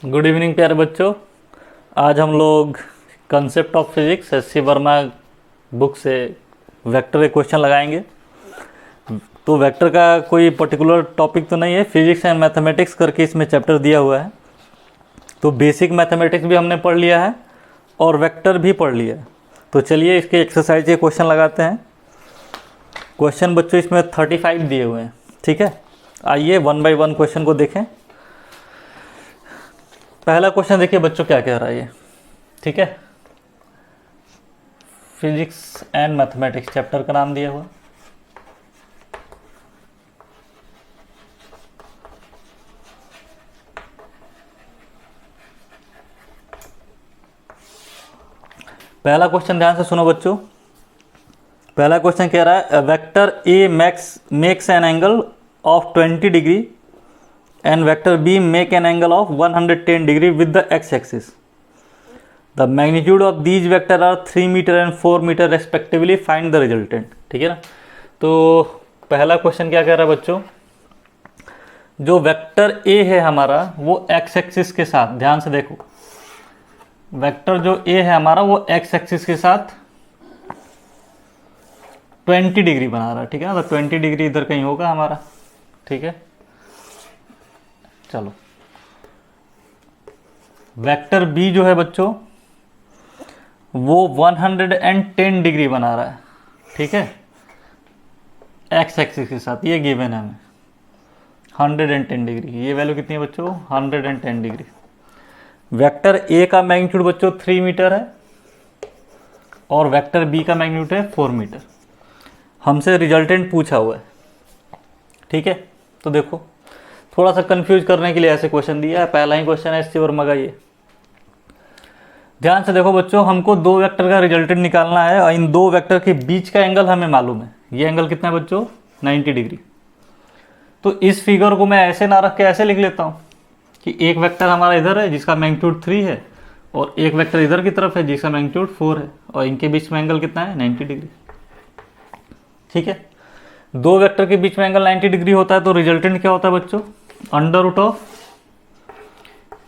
Good evening प्यारे बच्चों। आज हम लोग concept of physics S C Verma book से वेक्टर के क्वेश्चन लगाएंगे। तो वेक्टर का कोई पर्टिकुलर टॉपिक तो नहीं है, फिजिक्स एंड मैथमेटिक्स करके इसमें चैप्टर दिया हुआ है। तो बेसिक मैथमेटिक्स भी हमने पढ़ लिया है और वेक्टर भी पढ़ लिया है। तो चलिए इसके एक्सरसाइज के क्वेश्चन लगाते हैं। क्वेश्चन बच्चों इसमें 35 दिए हुए हैं, ठीक है। आइए वन बाय वन क्वेश्चन को देखें। पहला क्वेश्चन देखिए बच्चों क्या कह रहा है ये, ठीक है। फिजिक्स एंड मैथमेटिक्स चैप्टर का नाम दिया हुआ। पहला क्वेश्चन ध्यान से सुनो बच्चों। पहला क्वेश्चन कह रहा है vector A makes an angle of 20 degree and vector B make an angle of 110 degree with the x-axis. The magnitude of these vector are 3 meter and 4 meter respectively. Find the resultant. ठीक है ना। तो पहला question क्या कह रहा है बच्चों, जो वेक्टर A है हमारा वो x एक्सिस के साथ, ध्यान से देखो, वेक्टर जो A है हमारा वो x एक्सिस के साथ 20 डिग्री बना रहा है, ठीक है ना। तो 20 डिग्री इधर कहीं होगा हमारा, ठीक है। चलो वेक्टर बी जो है बच्चों वो 110 डिग्री बना रहा है, ठीक है, एक्स एक्सिस के साथ। ये गिवन है हमें 110 डिग्री। ये वैल्यू कितनी है बच्चों, 110 डिग्री। वेक्टर ए का मैग्नीट्यूड बच्चों 3 मीटर है और वेक्टर बी का मैग्नीट्यूड है 4 मीटर। हमसे रिजल्टेंट पूछा हुआ है, ठीक है। तो देखो थोड़ा सा कंफ्यूज करने के लिए ऐसे क्वेश्चन दिया है। पहला ही क्वेश्चन है एस सी वर्मा का। ये ध्यान से देखो बच्चों, हमको दो वेक्टर का रिजल्टेंट निकालना है और इन दो वेक्टर के बीच का एंगल हमें मालूम है। ये एंगल कितना है बच्चों, 90 डिग्री। तो इस फिगर को मैं ऐसे ना रख के ऐसे लिख लेता हूँ कि एक वेक्टर हमारा इधर है जिसका मैग्नीट्यूड 3 है और एक वेक्टर इधर की तरफ है जिसका मैग्नीट्यूड 4 है और इनके बीच में एंगल कितना है, 90 डिग्री, ठीक है। दो वेक्टर के बीच में एंगल 90 डिग्री होता है तो रिजल्टेंट क्या होता है बच्चों, under root of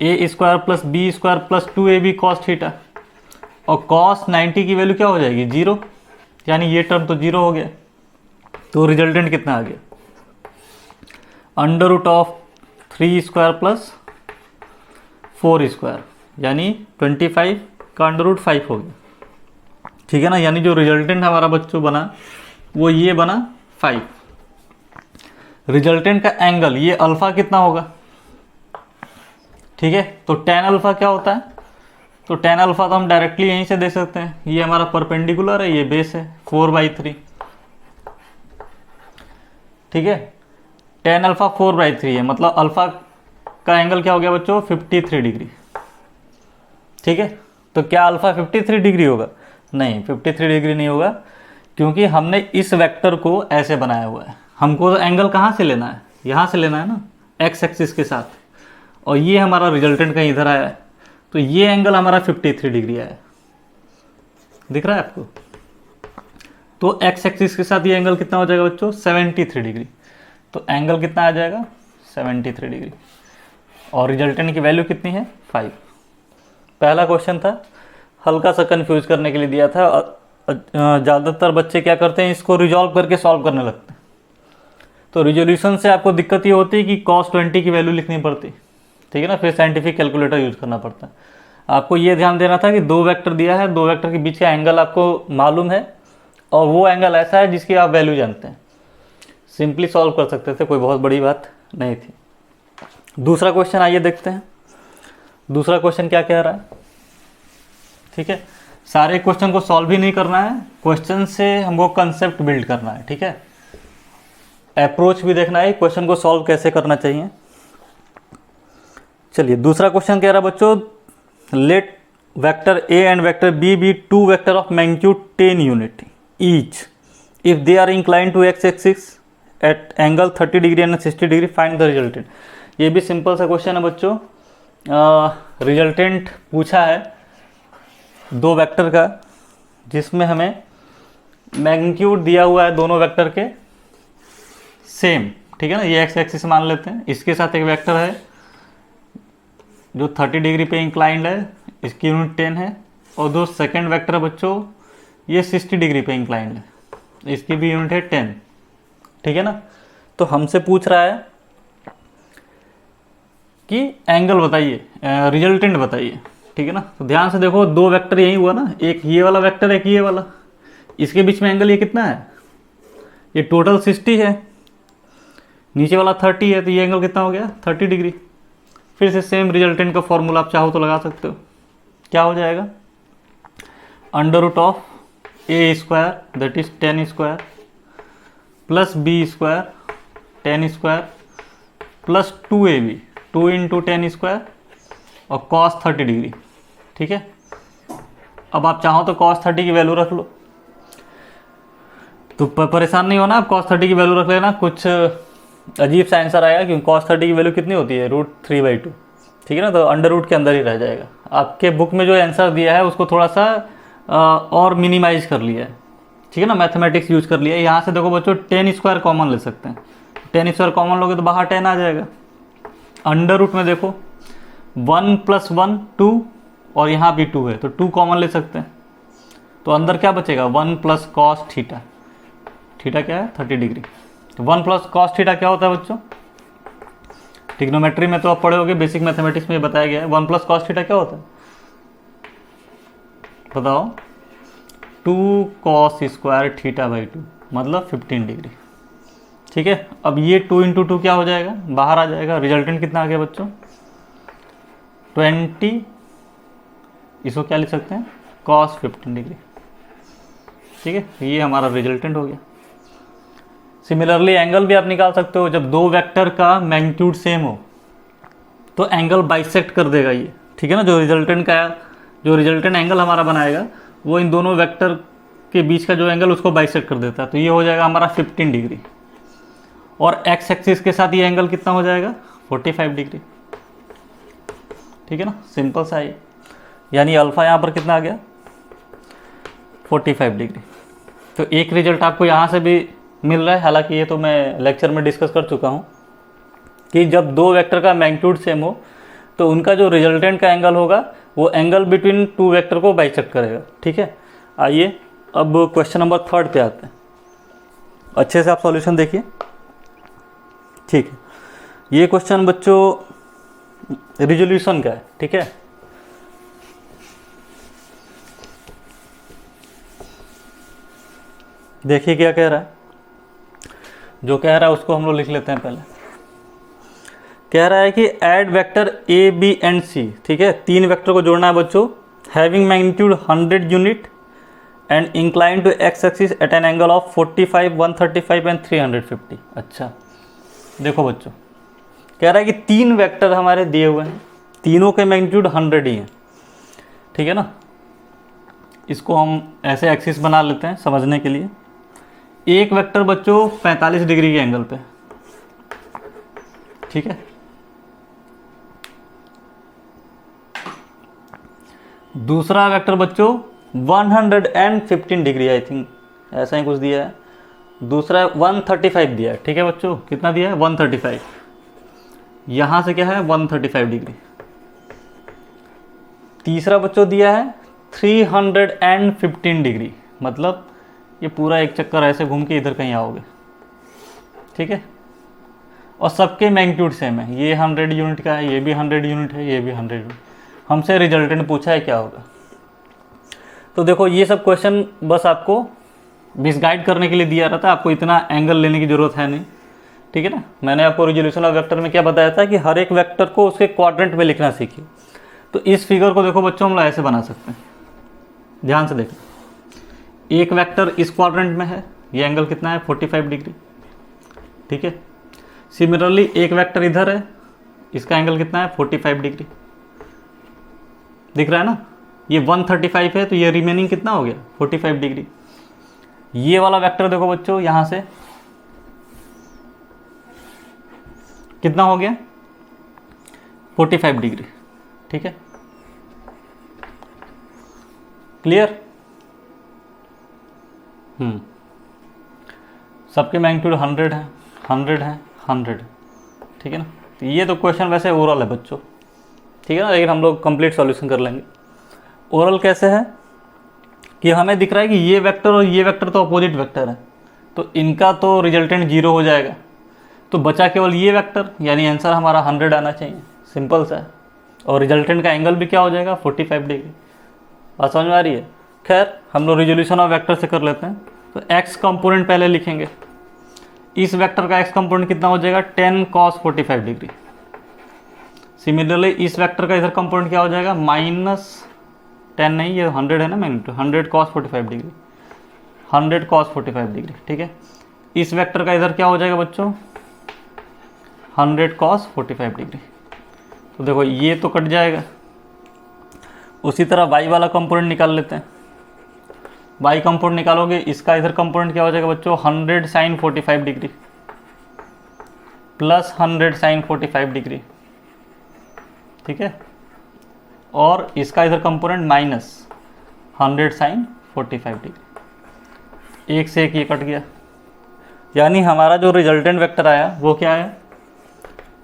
A square plus B square plus 2ab cos theta. और कॉस 90 की वैल्यू क्या हो जाएगी, 0, यानी ये टर्म तो 0 हो गया। तो रिजल्टेंट कितना आ गया, under root of 3 square plus 4 square, यानी 25 का अंडर रूट 5 हो गया, ठीक है ना। यानी जो रिजल्टेंट हमारा बच्चों बना वो ये बना 5। रिजल्टेंट का एंगल ये अल्फा कितना होगा, ठीक है। तो tan अल्फा क्या होता है, तो tan अल्फा तो हम डायरेक्टली यहीं से दे सकते हैं। ये हमारा परपेंडिकुलर है, ये बेस है 4/3, ठीक है। tan अल्फा 4/3 है, मतलब अल्फा का एंगल क्या हो गया बच्चों, 53 डिग्री, ठीक है। तो क्या अल्फा 53 डिग्री होगा, नहीं 53 डिग्री नहीं होगा, क्योंकि हमने इस वेक्टर को ऐसे बनाया हुआ है। हमको तो एंगल कहाँ से लेना है, यहाँ से लेना है ना, एक्स एक्सिस के साथ। और ये हमारा रिजल्टेंट कहीं इधर आया है, तो ये एंगल हमारा 53 डिग्री आया है, दिख रहा है आपको। तो एक्स एक्सिस के साथ ये एंगल कितना हो जाएगा बच्चों, 73 डिग्री। तो एंगल कितना आ जाएगा, 73 डिग्री। और रिजल्टेंट की वैल्यू कितनी है, 5। पहला क्वेश्चन था, हल्का सा कंफ्यूज करने के लिए दिया था। ज़्यादातर बच्चे क्या करते हैं, इसको रिजॉल्व करके सॉल्व करने लगते हैं। तो रिजोल्यूशन से आपको दिक्कत ये होती है कि cos 20 की वैल्यू लिखनी पड़ती, ठीक है ना, फिर साइंटिफिक कैलकुलेटर यूज़ करना पड़ता है। आपको ये ध्यान देना था कि दो वेक्टर दिया है, दो वेक्टर के बीच का एंगल आपको मालूम है और वो एंगल ऐसा है जिसकी आप वैल्यू जानते हैं। सिंपली सॉल्व कर सकते थे, कोई बहुत बड़ी बात नहीं थी। दूसरा क्वेश्चन आइए देखते हैं। दूसरा क्वेश्चन क्या कह रहा है, ठीक है। सारे क्वेश्चन को सॉल्व ही नहीं करना है, क्वेश्चन से हमको कंसेप्ट बिल्ड करना है, ठीक है। अप्रोच भी देखना है क्वेश्चन को सॉल्व कैसे करना चाहिए। चलिए दूसरा क्वेश्चन कह रहा है बच्चों, let vector A and vector B B two vector of magnitude 10 unit each if they are incline to X axis at angle 30 degree and 60 degree, find the resultant. ये भी सिंपल सा क्वेश्चन है बच्चों। Resultant पूछा है दो vector का जिसमें हमें मैग्नीट्यूड दिया हुआ है दोनों वेक्टर के सेम, ठीक है ना। ये एक्स एक्सिस मान लेते हैं, इसके साथ एक वेक्टर है जो 30 डिग्री पे इंक्लाइंड है इसकी यूनिट 10 है, और जो सेकंड वेक्टर है बच्चों ये 60 डिग्री पे इंक्लाइंड है, इसकी भी यूनिट है 10। ठीक है ना। तो हमसे पूछ रहा है कि एंगल बताइए, रिजल्टेंट बताइए। ठीक है ना। तो ध्यान से देखो, दो वेक्टर यही हुआ ना, एक ये वाला वेक्टर एक ये वाला, इसके बीच में एंगल ये कितना है, ये टोटल 60 है, नीचे वाला 30 है, तो ये एंगल कितना हो गया 30 डिग्री। फिर से सेम रिजल्टेंट का फॉर्मूला आप चाहो तो लगा सकते हो। क्या हो जाएगा, under root of A square that is 10 square plus B square 10 square plus 2ab 2 into 10 square और कॉस 30 डिग्री। ठीक है। अब आप चाहो तो cos 30 की वैल्यू रख लो, तो परेशान नहीं होना, आप cos 30 की वैल्यू रख लेना, कुछ अजीब सा आंसर आएगा क्योंकि cos 30 की वैल्यू कितनी होती है √3/2। ठीक है ना। तो अंडर रूट के अंदर ही रह जाएगा। आपके बुक में जो आंसर दिया है उसको थोड़ा सा और मिनिमाइज कर लिया है। ठीक है ना, मैथमेटिक्स यूज कर लिया है। यहाँ से देखो बच्चों 10 स्क्वायर कॉमन ले सकते हैं, 10 स्क्वायर कॉमन लोगे तो बाहर 10 आ जाएगा। अंडर रूट में देखो 1 + 1 2 और यहाँ भी 2 है तो 2 कॉमन ले सकते हैं, तो अंदर क्या बचेगा 1 + cos थीटा। थीटा क्या है 30 डिग्री। तो 1 + cos थीटा क्या होता है बच्चों, ट्रिग्नोमेट्री में तो आप पढ़े होगे, बेसिक मैथमेटिक्स में बताया गया है। 1 + cos थीटा क्या होता है बताओ, 2 cos² θ/2 मतलब 15 डिग्री। ठीक है। अब ये 2 × 2 क्या हो जाएगा, बाहर आ जाएगा। रिजल्टेंट कितना आ गया बच्चों 20, इसको क्या लिख सकते हैं cos 15 डिग्री। ठीक है, ये हमारा रिजल्टेंट हो गया। सिमिलरली एंगल भी आप निकाल सकते हो, जब दो वेक्टर का मैग्नीट्यूड सेम हो तो एंगल बाइसेक्ट कर देगा ये। ठीक है ना। जो रिजल्टेंट एंगल हमारा बनाएगा वो इन दोनों वेक्टर के बीच का जो एंगल उसको बाइसेक्ट कर देता है, तो ये हो जाएगा हमारा 15 डिग्री। और एक्स एक्सिस के साथ ये एंगल कितना हो जाएगा 45 डिग्री। ठीक है ना, सिंपल सा है। यानी अल्फा यहाँ पर कितना आ गया 45 डिग्री। तो एक रिजल्ट आपको यहाँ से भी मिल रहा है, हालांकि ये तो मैं लेक्चर में डिस्कस कर चुका हूँ कि जब दो वेक्टर का मैग्नीट्यूड सेम हो तो उनका जो रिजल्टेंट का एंगल होगा वो एंगल बिटवीन टू वेक्टर को बाइसेक्ट करेगा। ठीक है। आइए अब क्वेश्चन नंबर 3 पे आते हैं। अच्छे से आप सॉल्यूशन देखिए। ठीक है, ये क्वेश्चन बच्चों रिजोल्यूशन का है। ठीक है। देखिए क्या कह रहा है, जो कह रहा है उसको हम लोग लिख लेते हैं पहले। कह रहा है कि add vector A B and C. ठीक है, 3 वेक्टर को जोड़ना है बच्चों, having magnitude 100 unit and incline to X axis at an angle of 45, 135 and 350। अच्छा देखो बच्चों, कह रहा है कि 3 वेक्टर हमारे दिए हुए हैं, तीनों के मैग्नीट्यूड 100 ही हैं। ठीक है ना। इसको हम ऐसे एक्सिस बना लेते हैं समझने के लिए। एक वेक्टर बच्चों 45 डिग्री के एंगल पे। ठीक है। दूसरा वेक्टर बच्चों 115 डिग्री, आई थिंक ऐसा ही कुछ दिया है। दूसरा 135 दिया है। ठीक है बच्चों, कितना दिया है 135। यहाँ से क्या है 135 डिग्री। तीसरा बच्चों दिया है 315 डिग्री, मतलब ये पूरा एक चक्कर ऐसे घूम के इधर कहीं आओगे। ठीक है। और सबके मैग्नीट्यूड सेम है, ये 100 यूनिट का है, ये भी 100 यूनिट है, ये भी 100 यूनिट। हमसे रिजल्टेंट पूछा है क्या होगा। तो देखो ये सब क्वेश्चन बस आपको मिसगाइड करने के लिए दिया रहता है, आपको इतना एंगल लेने की ज़रूरत है नहीं। ठीक है ना। मैंने आपको रिजोल्यूशन ऑफ वेक्टर में क्या बताया था कि हर एक वेक्टर को उसके क्वाड्रेंट में लिखना सीखिए। तो इस फिगर को देखो बच्चों हम लोग ऐसे बना सकते हैं, ध्यान से देखो। एक वेक्टर इस क्वाड्रेंट में है, ये एंगल कितना है 45 डिग्री। ठीक है। सिमिलरली एक वेक्टर इधर है, इसका एंगल कितना है 45 डिग्री। दिख रहा है ना, ये 135 है तो ये रिमेनिंग कितना हो गया 45 डिग्री। ये वाला वेक्टर देखो बच्चों, यहां से कितना हो गया 45 डिग्री। ठीक है, क्लियर। सबके मैग्नीट्यूड 100 है, 100 है, 100। ठीक है ना। तो ये तो क्वेश्चन वैसे ओवरऑल है बच्चों, ठीक है ना, लेकिन हम लोग कंप्लीट सॉल्यूशन कर लेंगे। ओरल कैसे है कि हमें दिख रहा है कि ये वेक्टर और ये वेक्टर तो अपोजिट वेक्टर है, तो इनका तो रिजल्टेंट 0 हो जाएगा, तो बचा केवल ये वेक्टर, यानी आंसर हमारा 100 आना चाहिए। सिंपल सा है। और रिजल्टेंट का एंगल भी क्या हो जाएगा, 45 डिग्री। बात समझ में आ रही है। खैर हम लोग रिजोल्यूशन ऑफ वेक्टर से कर लेते हैं। तो एक्स कंपोनेंट पहले लिखेंगे। इस वेक्टर का एक्स कंपोनेंट कितना हो जाएगा, 10 cos 45 डिग्री। सिमिलरली इस वेक्टर का इधर कंपोनेंट क्या हो जाएगा, -10 नहीं, ये 100 है ना, magnitude 100 cos 45 degree, 100 cos 45 degree. ठीक है, इस वेक्टर का इधर क्या हो जाएगा बच्चों, 100 cos 45 डिग्री। तो देखो ये तो कट जाएगा। उसी तरह y वाला कंपोनेंट निकाल लेते हैं। y कंपोनेंट निकालोगे, इसका इधर कंपोनेंट क्या हो जाएगा बच्चों, 100 sin 45 degree plus 100 sin 45 degree. ठीक है, और इसका इधर कंपोनेंट -100 sin 45 डिग्री। एक से एक ये कट गया, यानी हमारा जो रिजल्टेंट वेक्टर आया वो क्या है,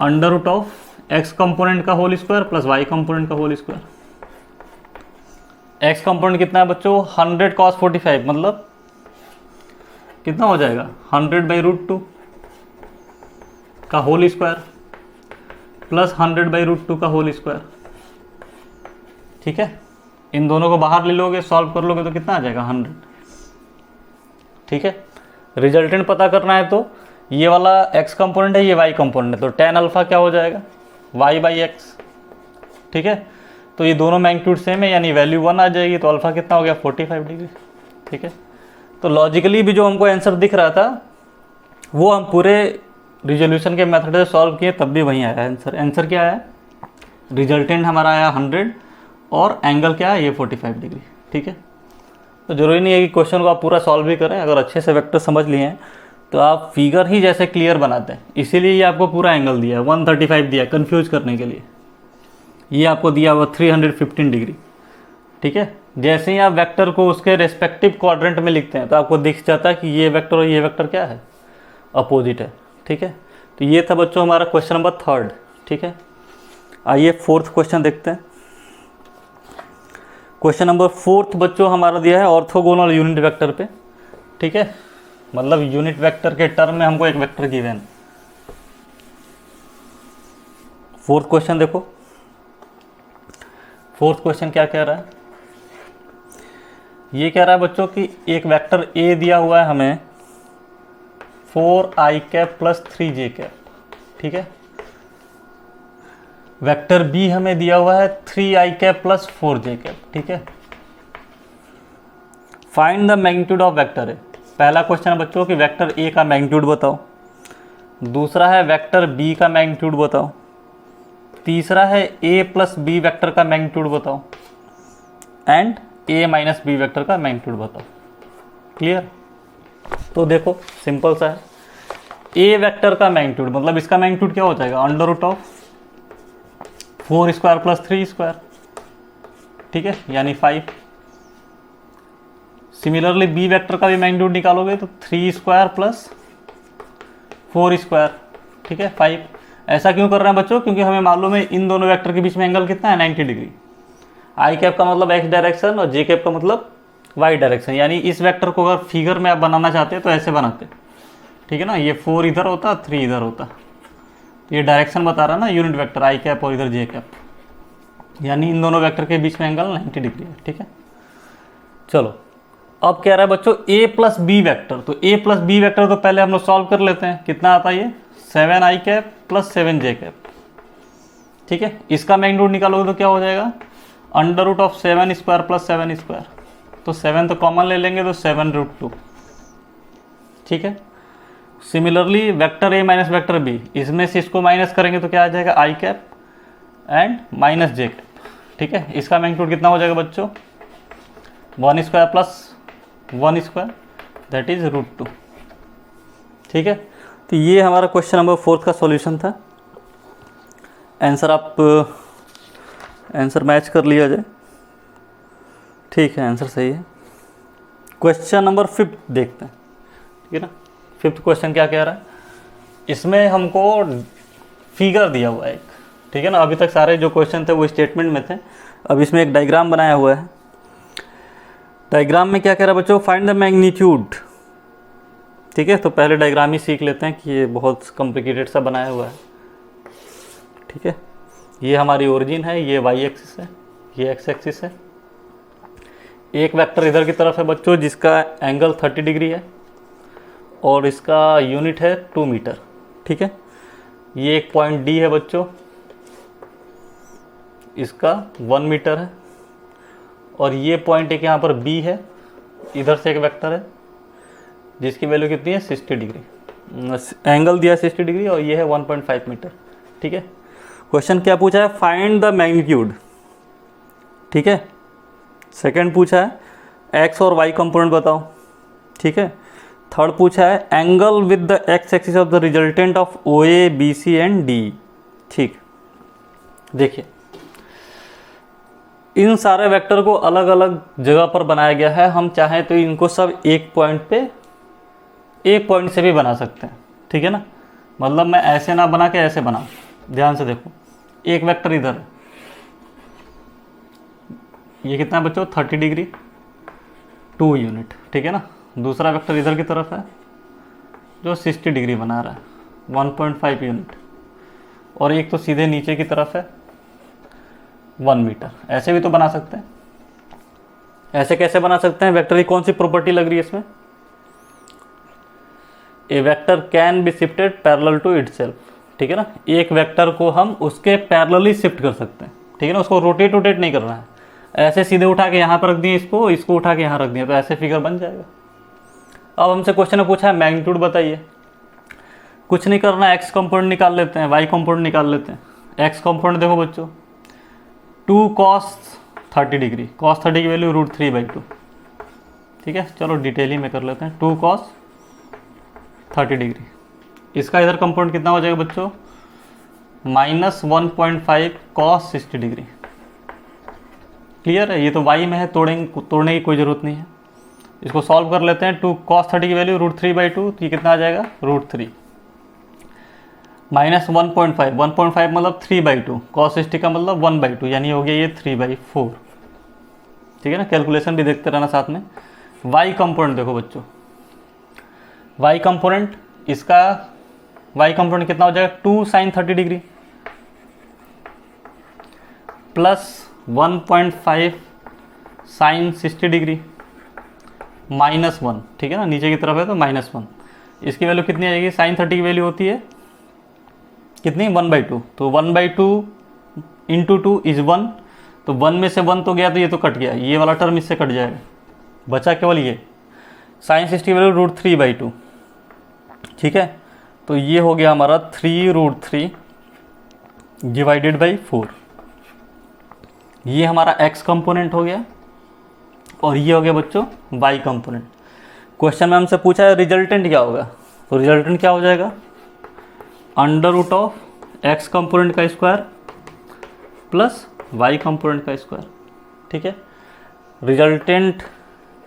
√ x कंपोनेंट का whole square plus y component का होल स्क्वायर। x कंपोनेंट कितना है बच्चों, 100 cos 45, मतलब कितना हो जाएगा, 100/√2 का होल स्क्वायर प्लस 100/√2 का होल स्क्वायर। ठीक है, इन दोनों को बाहर ले लोगे, सॉल्व कर लोगे तो कितना आ जाएगा, 100। ठीक है, रिजल्टेंट पता करना है तो ये वाला x कंपोनेंट है, ये y कंपोनेंट है, तो tan अल्फा क्या हो जाएगा, y/x। ठीक है, तो ये दोनों मैग्नीट्यूड सेम है, यानी वैल्यू 1 आ जाएगी, तो अल्फा कितना हो गया, 45 डिग्री। ठीक है, तो लॉजिकली भी जो हमको आंसर दिख रहा था वो हम पूरे रिजोल्यूशन के मेथड से सॉल्व किए, तब भी वहीं आया आंसर। आंसर क्या आया, रिजल्टेंट हमारा आया 100 और एंगल क्या है, ये 45 डिग्री। ठीक है, तो जरूरी नहीं है कि क्वेश्चन को आप पूरा सॉल्व भी करें, अगर अच्छे से वेक्टर समझ लिए हैं तो आप फिगर ही जैसे क्लियर बनाते हैं। इसीलिए ये आपको पूरा एंगल दिया है, 135 दिया कंफ्यूज करने के लिए। ये आपको दिया हुआ 315 डिग्री। ठीक है, जैसे ही आप वेक्टर को उसके रेस्पेक्टिव क्वाड्रेंट में लिखते हैं तो आपको दिख जाता है कि ये वेक्टर और ये वेक्टर क्या है, अपोजिट है। ठीक है, तो ये था बच्चों हमारा क्वेश्चन नंबर 3। ठीक है, आइए 4th क्वेश्चन देखते हैं। क्वेश्चन नंबर 4 बच्चों हमारा दिया है ऑर्थोगोनल यूनिट वेक्टर पे। ठीक है, मतलब यूनिट वेक्टर के टर्म में हमको एक वेक्टर गिवन। 4th क्वेश्चन देखो, 4th क्वेश्चन क्या कह रहा है, ये कह रहा है बच्चों कि एक वेक्टर A दिया हुआ है हमें 4i cap plus 3j cap. ठीक है, वेक्टर B हमें दिया हुआ है 3i cap plus 4j cap. ठीक है, find the magnitude of vector A। पहला क्वेश्चन है बच्चों कि वेक्टर A का मैग्नीट्यूड बताओ, दूसरा है वेक्टर B का मैग्नीट्यूड बताओ, तीसरा है A प्लस बी वेक्टर का मैग्नीट्यूड बताओ, and A minus B vector का मैग्नीट्यूड बताओ। क्लियर, तो देखो सिंपल सा है। A वेक्टर का मैग्नीट्यूड मतलब इसका मैग्नीट्यूड क्या हो जाएगा, √4² प्लस 3²। ठीक है, यानी 5। सिमिलरली बी वेक्टर का भी मैग्नीट्यूड निकालोगे तो 3² प्लस 4²। ठीक है, 5। ऐसा क्यों कर रहे हैं बच्चों, क्योंकि हमें मालूम है इन दोनों वेक्टर के बीच में एंगल कितना है, 90 डिग्री। आई कैप का मतलब x डायरेक्शन और जे कैप का मतलब y डायरेक्शन, यानी इस वेक्टर को अगर फिगर में आप बनाना चाहते हैं तो ऐसे बनाते। ठीक है ना, ये 4 इधर होता, 3 इधर होता, ये डायरेक्शन बता रहा है ना यूनिट वेक्टर आई कैप और इधर जे कैप, यानी इन दोनों वेक्टर के बीच में एंगल 90 डिग्री है। ठीक है, चलो अब कह रहा है बच्चों a प्लस बी वैक्टर, तो a प्लस बी वैक्टर तो पहले हम लोग सॉल्व कर लेते हैं। कितना आता है ये, 7i cap plus 7j cap. ठीक है, इसका मैग्नीट्यूड निकालोगे तो क्या हो जाएगा, √7² प्लस 7²। तो 7 तो कॉमन ले लेंगे तो 7√2। ठीक है, similarly vector a minus vector b, इसमें से इसको माइनस करेंगे तो क्या आ जाएगा, i cap and minus j cap. ठीक है, इसका मैग्नीट्यूड कितना हो जाएगा बच्चों, 1² प्लस 1², दैट इज √2। ठीक है, तो ये हमारा क्वेश्चन नंबर 4 का सॉल्यूशन था। आंसर मैच कर लिया जाए। ठीक है, आंसर सही है। क्वेश्चन नंबर 5 देखते हैं। ठीक है ना, 5th क्वेश्चन क्या कह रहा है, इसमें हमको फिगर दिया हुआ है एक। ठीक है ना। अभी तक सारे जो क्वेश्चन थे वो स्टेटमेंट में थे। अब इसमें एक डायग्राम बनाया हुआ है। डायग्राम में क्या कह रहा है बच्चों, फाइंड द मैग्नीट्यूड। ठीक है, तो पहले डायग्राम ही सीख लेते हैं कि ये बहुत कॉम्प्लिकेटेड सा बनाया हुआ है। ठीक है, ये हमारी ओरिजिन है, ये वाई एक्सिस है, ये एक्स एक्सिस है। एक वेक्टर इधर की तरफ है बच्चों जिसका एंगल 30 डिग्री है और इसका यूनिट है 2 मीटर। ठीक है, ये एक पॉइंट डी है बच्चों, इसका 1 मीटर है। और ये पॉइंट एक यहाँ पर बी है, इधर से एक वेक्टर है जिसकी वैल्यू कितनी है 60 डिग्री, एंगल दिया है 60 डिग्री और ये है 1.5 मीटर। ठीक है, क्वेश्चन क्या पूछा है, फाइंड द मैग्नीट्यूड। ठीक है, सेकंड पूछा है एक्स और वाई कंपोनेंट बताओ। ठीक है, थर्ड पूछा है angle with the x axis of the resultant of O A B C and D. ठीक, देखिए इन सारे वेक्टर को अलग अलग जगह पर बनाया गया है। हम चाहें तो इनको सब एक पॉइंट से भी बना सकते हैं। ठीक है ना, मतलब मैं ऐसे ना बना के ऐसे बना, ध्यान से देखो, एक वेक्टर इधर है, ये कितना है बच्चों 30 डिग्री 2 यूनिट। ठीक है ना, दूसरा वेक्टर इधर की तरफ है जो 60 डिग्री बना रहा है 1.5 यूनिट, और एक तो सीधे नीचे की तरफ है 1 मीटर। ऐसे भी तो बना सकते हैं। ऐसे कैसे बना सकते हैं, वेक्टर की कौन सी प्रॉपर्टी लग रही है इसमें, A vector can be shifted parallel to itself. ठीक है ना, एक वेक्टर को हम उसके पैरेलली शिफ्ट कर सकते हैं। ठीक है ना, उसको रोटेट नहीं करना है, ऐसे सीधे उठा के यहाँ पर रख दिए, इसको उठा के यहाँ रख दिए, तो ऐसे फिगर बन जाएगा। अब हमसे क्वेश्चन में पूछा है मैग्नीट्यूड बताइए। कुछ नहीं करना, एक्स कंपोनेंट निकाल लेते हैं, वाई कंपोनेंट निकाल लेते हैं। एक्स कंपोनेंट देखो बच्चों 2 cos 30 डिग्री, cos 30 की वैल्यू √3/2। ठीक है, चलो डिटेल ही में कर लेते हैं। 2 cos 30 डिग्री, इसका इधर कंपोनेंट कितना हो जाएगा बच्चों -1.5 cos 60 डिग्री। क्लियर है, ये तो वाई में है, तोड़ने की कोई ज़रूरत नहीं है। इसको सॉल्व कर लेते हैं। 2 cos 30 की वैल्यू √3/2, तो ये कितना आ जाएगा √3 -1.5 मतलब 3/2, cos 60 का मतलब 1/2, यानी हो गया ये 3/4। ठीक है ना, कैलकुलेशन भी देखते रहना साथ में। वाई कंपोनेंट देखो बच्चों, वाई कंपोनेंट, इसका वाई कंपोनेंट कितना हो जाएगा 2 sin 30 degree plus 1.5 sin 60 degree -1। ठीक है ना, नीचे की तरफ है तो -1। इसकी वैल्यू कितनी आ जाएगी, sin 30 की वैल्यू होती है कितनी 1/2, तो 1/2 × 2 = 1, तो 1 में से 1 तो गया, तो ये तो कट गया, ये वाला टर्म इससे कट जाएगा, बचा केवल ये sin 60 की वैल्यू √3/2। ठीक है, तो ये हो गया हमारा 3√3 / 4। ये हमारा x कंपोनेंट हो गया और ये हो गया बच्चों y कंपोनेंट। क्वेश्चन में हमसे पूछा है रिजल्टेंट क्या होगा, तो रिजल्टेंट क्या हो जाएगा √(x) कंपोनेंट का स्क्वायर प्लस y कंपोनेंट का स्क्वायर। ठीक है, रिजल्टेंट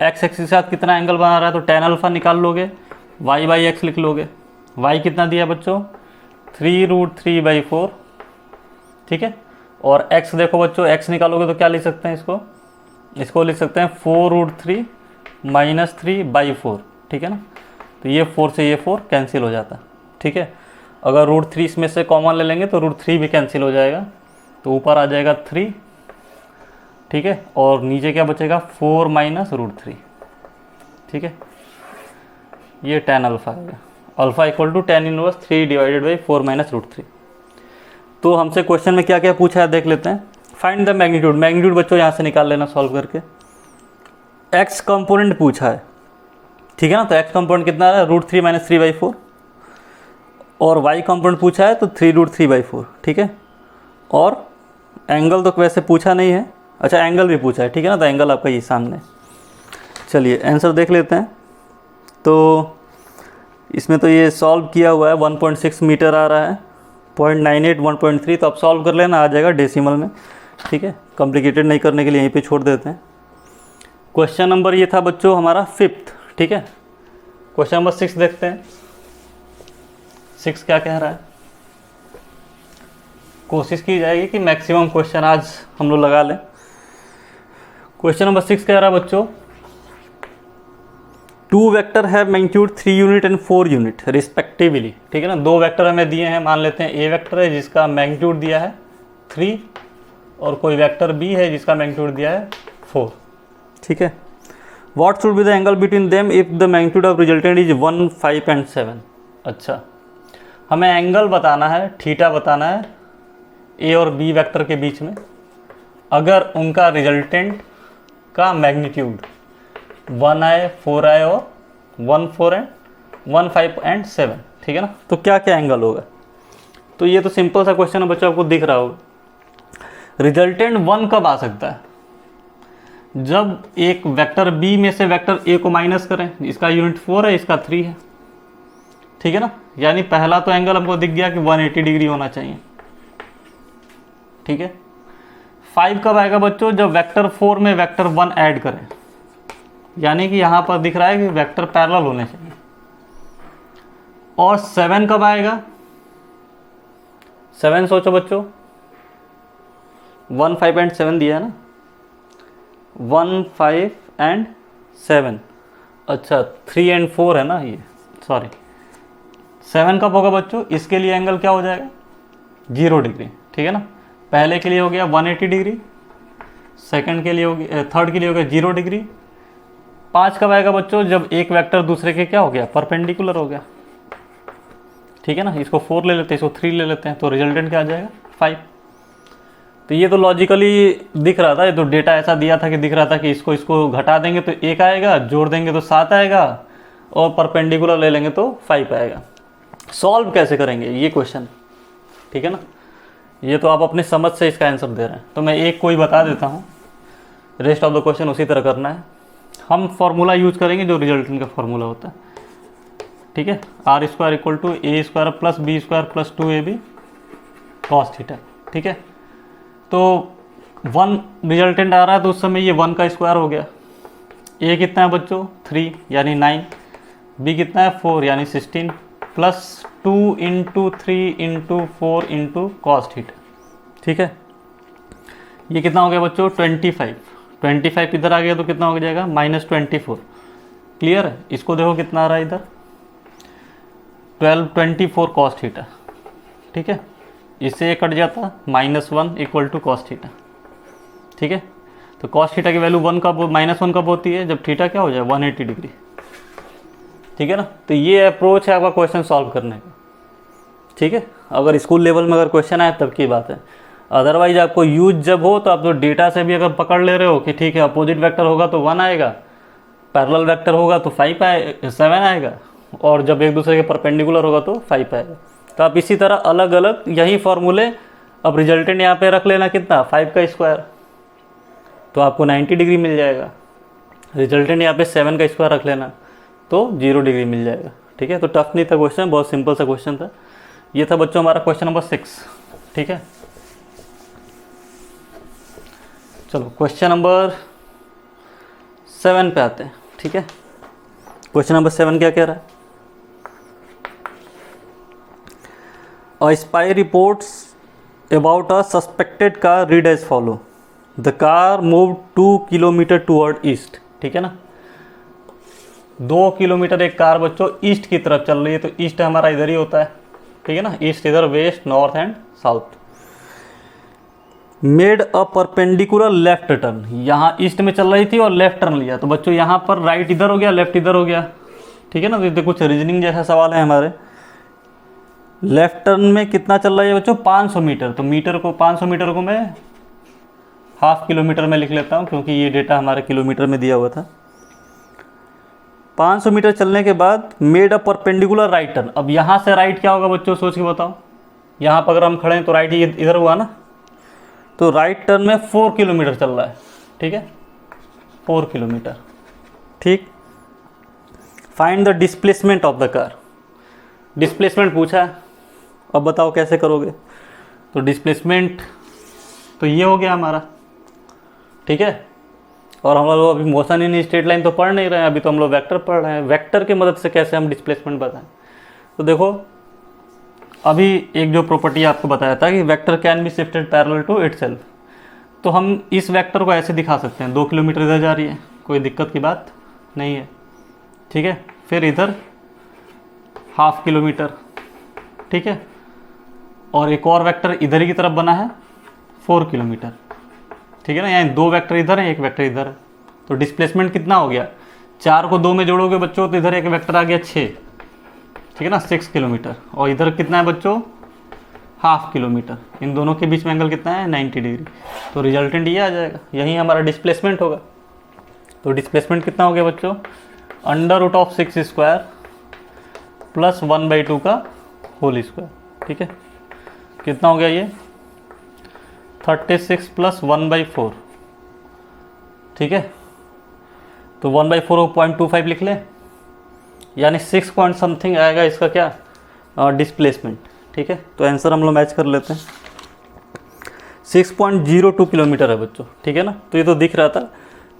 x एक्सिस के साथ कितना एंगल बना रहा है, तो tan α निकाल लोगे, y/x लिख लोगे। y कितना दिया बच्चों 3√3/4। ठीक है, और x देखो बच्चों, x निकालोगे तो क्या लिख सकते हैं, इसको लिख सकते हैं 4√3 - 3/4। ठीक है ना, तो ये 4 से ये 4 कैंसिल हो जाता है। ठीक है, अगर √3 इसमें से कॉमन ले लेंगे तो √3 भी कैंसिल हो जाएगा, तो ऊपर आ जाएगा 3। ठीक है, और नीचे क्या बचेगा 4 - √3। ठीक है, ये tan α आएगा, अल्फा = tan 1 3 / 4 - √3। तो हमसे क्वेश्चन में क्या क्या पूछा है देख लेते हैं। फाइंड द मैग्नीट्यूड, मैग्नीट्यूड बच्चों यहाँ से निकाल लेना सॉल्व करके। एक्स कंपोनेंट पूछा है, ठीक है ना, तो एक्स कंपोनेंट कितना आ रहा है √3 - 3/4, और वाई कंपोनेंट पूछा है तो 3√3/4। ठीक है, और एंगल तो वैसे पूछा नहीं है, अच्छा एंगल भी पूछा है। ठीक है ना, तो एंगल आपका ये सामने। चलिए आंसर देख लेते हैं। तो इसमें तो ये सॉल्व किया हुआ है, 1.6 मीटर आ रहा है, 0.98 1.3, तो आप सॉल्व कर लेना, आ जाएगा डेसिमल में। ठीक है, कॉम्प्लिकेटेड नहीं करने के लिए यहीं पे छोड़ देते हैं। क्वेश्चन नंबर ये था बच्चों हमारा 5th। ठीक है, क्वेश्चन नंबर 6 देखते हैं। 6 क्या कह रहा है, कोशिश की जाएगी कि मैक्सिमम क्वेश्चन आज हम लोग लगा लें। क्वेश्चन नंबर 6 कह रहा है बच्चों, टू वेक्टर है magnitude 3 unit and 4 unit respectively. ठीक है ना, दो वेक्टर हमें दिए हैं, मान लेते हैं ए वेक्टर है जिसका मैग्नीट्यूड दिया है 3 और कोई वेक्टर बी है जिसका मैग्नीट्यूड दिया है 4। ठीक है, what should be the angle between them if the magnitude of resultant is 1, 5 and 7। अच्छा, हमें एंगल बताना है, थीटा बताना है ए और बी वेक्टर के बीच में अगर उनका रिजल्टेंट का मैग्नीट्यूड 1 आए, 4 आए और 1, 4 एंड 1, 5 एंड 7। ठीक है ना, तो क्या क्या एंगल होगा। तो ये तो सिंपल सा क्वेश्चन है बच्चों, आपको दिख रहा होगा। रिजल्टेंट 1 कब आ सकता है, जब एक वेक्टर बी में से वेक्टर ए को माइनस करें, इसका यूनिट 4 है, इसका 3 है। ठीक है ना, यानी पहला तो एंगल हमको दिख गया कि 180 डिग्री होना चाहिए। ठीक है, 5 कब आएगा बच्चों, जब वेक्टर 4 में वेक्टर 1 ऐड करें, यानी कि यहाँ पर दिख रहा है कि वेक्टर पैरेलल होने चाहिए। और 7 कब आएगा, 7 सोचो बच्चों, 1, 5 एंड 7 दिया है ना, 1, 5 एंड 7। अच्छा, 3 एंड 4 है ना ये, सॉरी। 7 कब होगा बच्चों, इसके लिए एंगल क्या हो जाएगा, 0 डिग्री। ठीक है ना, पहले के लिए हो गया 180 डिग्री, सेकंड के लिए हो गया, थर्ड के लिए हो गया 0 डिग्री। 5 कब आएगा बच्चों, जब एक वेक्टर दूसरे के क्या हो गया, परपेंडिकुलर हो गया। ठीक है ना, इसको 4 ले लेते हैं, इसको 3 ले लेते हैं, तो रिजल्टेंट क्या आ जाएगा, 5। तो ये तो लॉजिकली दिख रहा था, ये तो डेटा ऐसा दिया था कि दिख रहा था कि इसको घटा देंगे तो 1 आएगा, जोड़ देंगे तो 7 आएगा, और परपेंडिकुलर ले लेंगे तो 5 आएगा। सॉल्व कैसे करेंगे ये क्वेश्चन। ठीक है ना, ये तो आप अपनी समझ से इसका आंसर दे रहे हैं, तो मैं एक कोई बता देता हूँ, रेस्ट ऑफ द क्वेश्चन उसी तरह करना है। हम फॉर्मूला यूज करेंगे जो रिजल्टेंट का फॉर्मूला होता है। ठीक है, R² = A² + B² + 2AB cos theta. ठीक है, तो 1 रिजल्टेंट आ रहा है तो उस समय ये 1 का स्क्वायर हो गया। A कितना है बच्चों, 3 यानी 9, B कितना है 4 यानी 16 + 2 × 3 × 4 × cos थीटा। ठीक है, ये कितना हो गया बच्चों, 25 इधर आ गया तो कितना हो जाएगा, -24। क्लियर है, इसको देखो कितना आ रहा है इधर, 1224 cos थीटा। ठीक है, इससे ये कट जाता, -1 = cos थीटा। ठीक है, तो cos थीटा की वैल्यू -1 कब होती है, जब थीटा क्या हो जाए, 180 डिग्री। ठीक है ना, तो ये अप्रोच है आपका क्वेश्चन सॉल्व करने का। ठीक है, अगर स्कूल लेवल में अगर क्वेश्चन आए तब की बात है, अदरवाइज आपको यूज जब हो तो आप तो डेटा से भी अगर पकड़ ले रहे हो कि ठीक है अपोजिट वेक्टर होगा तो 1 आएगा, पैरेलल वेक्टर होगा तो 7 आएगा, और जब एक दूसरे के परपेंडिकुलर होगा तो 5 आएगा। तो आप इसी तरह अलग अलग यही फॉर्मूले, अब रिजल्टेंट यहाँ पे रख लेना कितना, 5 का स्क्वायर, तो आपको 90 डिग्री मिल जाएगा। रिजल्टेंट यहाँ पे 7 का स्क्वायर रख लेना तो 0 डिग्री मिल जाएगा। ठीक है, तो टफ नहीं था क्वेश्चन, बहुत सिंपल सा क्वेश्चन था। ये था बच्चों हमारा क्वेश्चन नंबर 6। ठीक है, चलो क्वेश्चन नंबर 7 पे आते हैं। ठीक है, क्वेश्चन नंबर 7 क्या कह रहा है, a spy reports about a suspected car read as follow, the car move 2 kilometre toward east. ठीक है ना, 2 किलोमीटर एक कार बच्चों ईस्ट की तरफ चल रही है, तो ईस्ट हमारा इधर ही होता है। ठीक है ना, ईस्ट इधर, west, north and south. Made a perpendicular left turn, यहाँ ईस्ट में चल रही थी और लेफ्ट टर्न लिया, तो बच्चों यहाँ पर राइट इधर हो गया, लेफ्ट इधर हो गया। ठीक है ना, तो कुछ रीजनिंग जैसा सवाल है हमारे। लेफ्ट टर्न में कितना चल रहा है बच्चों, 500 मीटर, तो 500 मीटर को मैं ½ किलोमीटर में लिख लेता हूँ, क्योंकि ये डेटा हमारे किलोमीटर में दिया हुआ था। 500 मीटर चलने के बाद made a perpendicular right turn. अब यहाँ से राइट क्या होगा बच्चों, सोच के बताओ। यहाँ पर अगर हम खड़े हैं तो राइट इधर हुआ ना, तो राइट टर्न में 4 किलोमीटर चल रहा है। ठीक है, 4 किलोमीटर। ठीक, find the displacement of the car. Displacement पूछा है, अब बताओ कैसे करोगे। तो डिस्प्लेसमेंट तो ये हो गया हमारा। ठीक है, और हम लोग अभी मोशन इन स्ट्रेट लाइन तो पढ़ नहीं रहे हैं, अभी तो हम लोग वेक्टर पढ़ रहे हैं। वेक्टर की मदद से कैसे हम डिस्प्लेसमेंट बताएं, तो देखो अभी एक जो प्रॉपर्टी आपको बताया था कि vector can be shifted parallel to itself, तो हम इस वेक्टर को ऐसे दिखा सकते हैं, 2 किलोमीटर इधर जा रही है, कोई दिक्कत की बात नहीं है, ठीक है। फिर इधर 1/2 किलोमीटर, ठीक है, और एक और वेक्टर इधर ही की तरफ बना है 4 किलोमीटर, ठीक है ना। यहाँ 2 वेक्टर इधर है, 1 वेक्टर इधर है, तो डिस्प्लेसमेंट कितना हो गया, 4 को 2 में जोड़ोगे बच्चों तो इधर एक वेक्टर आ गया 6, ठीक है ना, 6 किलोमीटर, और इधर कितना है बच्चों 1/2 किलोमीटर। इन दोनों के बीच में एंगल कितना है 90 डिग्री, तो रिजल्टेंट ये आ जाएगा, यही हमारा डिस्प्लेसमेंट होगा। तो डिस्प्लेसमेंट कितना हो गया बच्चों, √6² प्लस 1/2 का होल स्क्वायर, ठीक है। कितना हो गया ये 36 प्लस 1/4, ठीक है। तो 1/4 को 0.25 लिख लें, यानी 6 पॉइंट समथिंग आएगा इसका क्या डिस्प्लेसमेंट, ठीक है। तो आंसर हम लोग मैच कर लेते हैं, 6.02 किलोमीटर है बच्चों, ठीक है ना। तो ये तो दिख रहा था,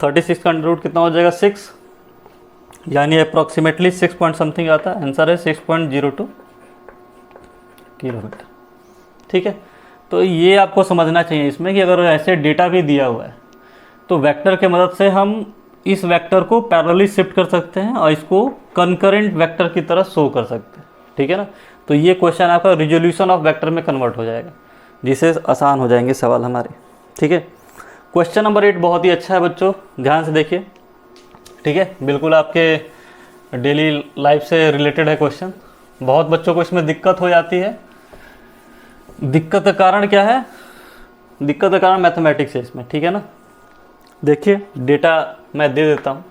36 का अंडर रूट कितना हो जाएगा 6, यानी अप्रॉक्सीमेटली 6 पॉइंट समथिंग आता है, आंसर है 6.02 किलोमीटर, ठीक है। तो ये आपको समझना चाहिए इसमें कि अगर ऐसे डेटा भी दिया हुआ है तो वेक्टर के मदद से हम इस वेक्टर को पैरेलली शिफ्ट कर सकते हैं और इसको कंकरेंट वेक्टर की तरह शो कर सकते हैं, ठीक है ना। तो ये क्वेश्चन आपका रिजोल्यूशन ऑफ वेक्टर में कन्वर्ट हो जाएगा, जिससे आसान हो जाएंगे सवाल हमारे, ठीक है। क्वेश्चन नंबर 8 बहुत ही अच्छा है बच्चों, ध्यान से देखिए, ठीक है, बिल्कुल आपके डेली लाइफ से रिलेटेड है क्वेश्चन। बहुत बच्चों को इसमें दिक्कत हो जाती है, दिक्कत का कारण क्या है, दिक्कत का कारण मैथमेटिक्स है इसमें, ठीक है ना। देखिए डेटा मैं दे देता हूँ,